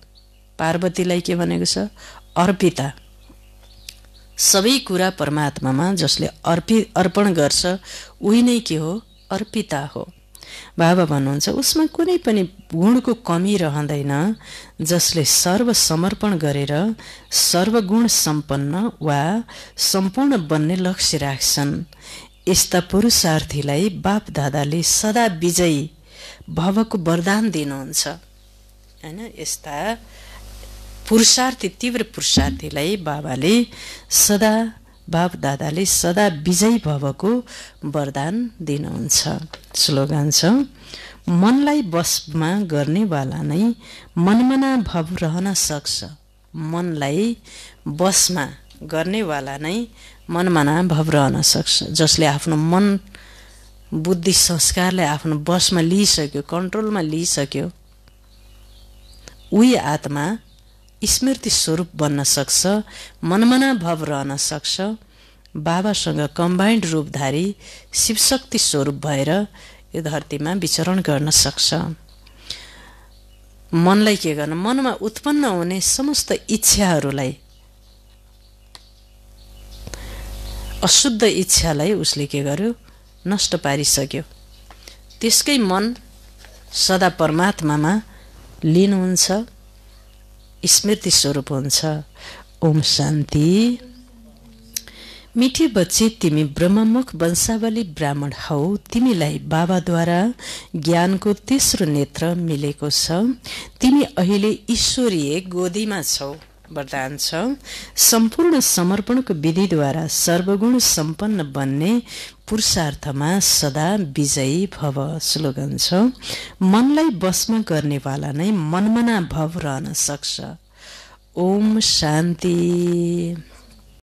पार्वतीलाई के भनेको छ, अर्पिता। सबै कुरा परमात्मामा जसले अर्पण गर्छ उही नै के हो, अर्पिता हो। बाबा भन्नुहुन्छ उसमा कुनै पनि गुणको कमी रहँदैन, जसले सर्व समर्पण गरेर सर्वगुण सम्पन्न वा सम्पूर्ण बन्ने लक्ष्य राख्छन्। यस्ता पुरुषार्थीलाई बाप दादाले सदा विजयी भवको वरदान दिनुहुन्छ हैन। यस्ता पुरुषार्थी, तीव्र पुरुषार्थीलाई बाबाले सदा, बाप दादाले सदा विजयी भवको वरदान दिनुहुन्छ। स्लोगन छ, मनलाई बसमा गर्नेवाला नै मनमना भव रहन सक्छ। मनलाई बसमा गर्नेवाला नै मनमना भव रहन सक्छ। जसले आफ्नो मन बुद्धि संस्कारलाई आफ्नो बसमा लिइसक्यो, कन्ट्रोलमा लिइसक्यो, उही आत्मा स्मृति स्वरूप बन्न सक्छ, मनमना भव रहन सक्छ। बाबासँग कम्बाइन्ड रूपधारी शिवशक्ति स्वरूप भएर यो धरतीमा विचरण गर्न सक्छ। मनलाई के गर्न, मनमा उत्पन्न हुने समस्त इच्छाहरूलाई, अशुद्ध इच्छालाई उसले के गर्यो, नष्ट पारिसक्यो। त्यसकै मन सदा परमात्मामा लिनुहुन्छ, स्मृति स्वरूप हुन्छ। ओम शान्ति। मिठी बच्चे, तिमी ब्रह्ममुख वंशावली ब्राह्मण हौ। तिमीलाई बाबाद्वारा ज्ञानको तेस्रो नेत्र मिलेको छ। तिमी अहिले ईश्वरीय गोदीमा छौ। वरदान छ, सम्पूर्ण समर्पणको विधिद्वारा सर्वगुण सम्पन्न बन्ने पुरुषार्थमा सदा विजयी भव। स्लोगन छ, मनलाई बसमा गर्नेवाला नै मनमना भव रहन सक्छ। ओम शान्ति।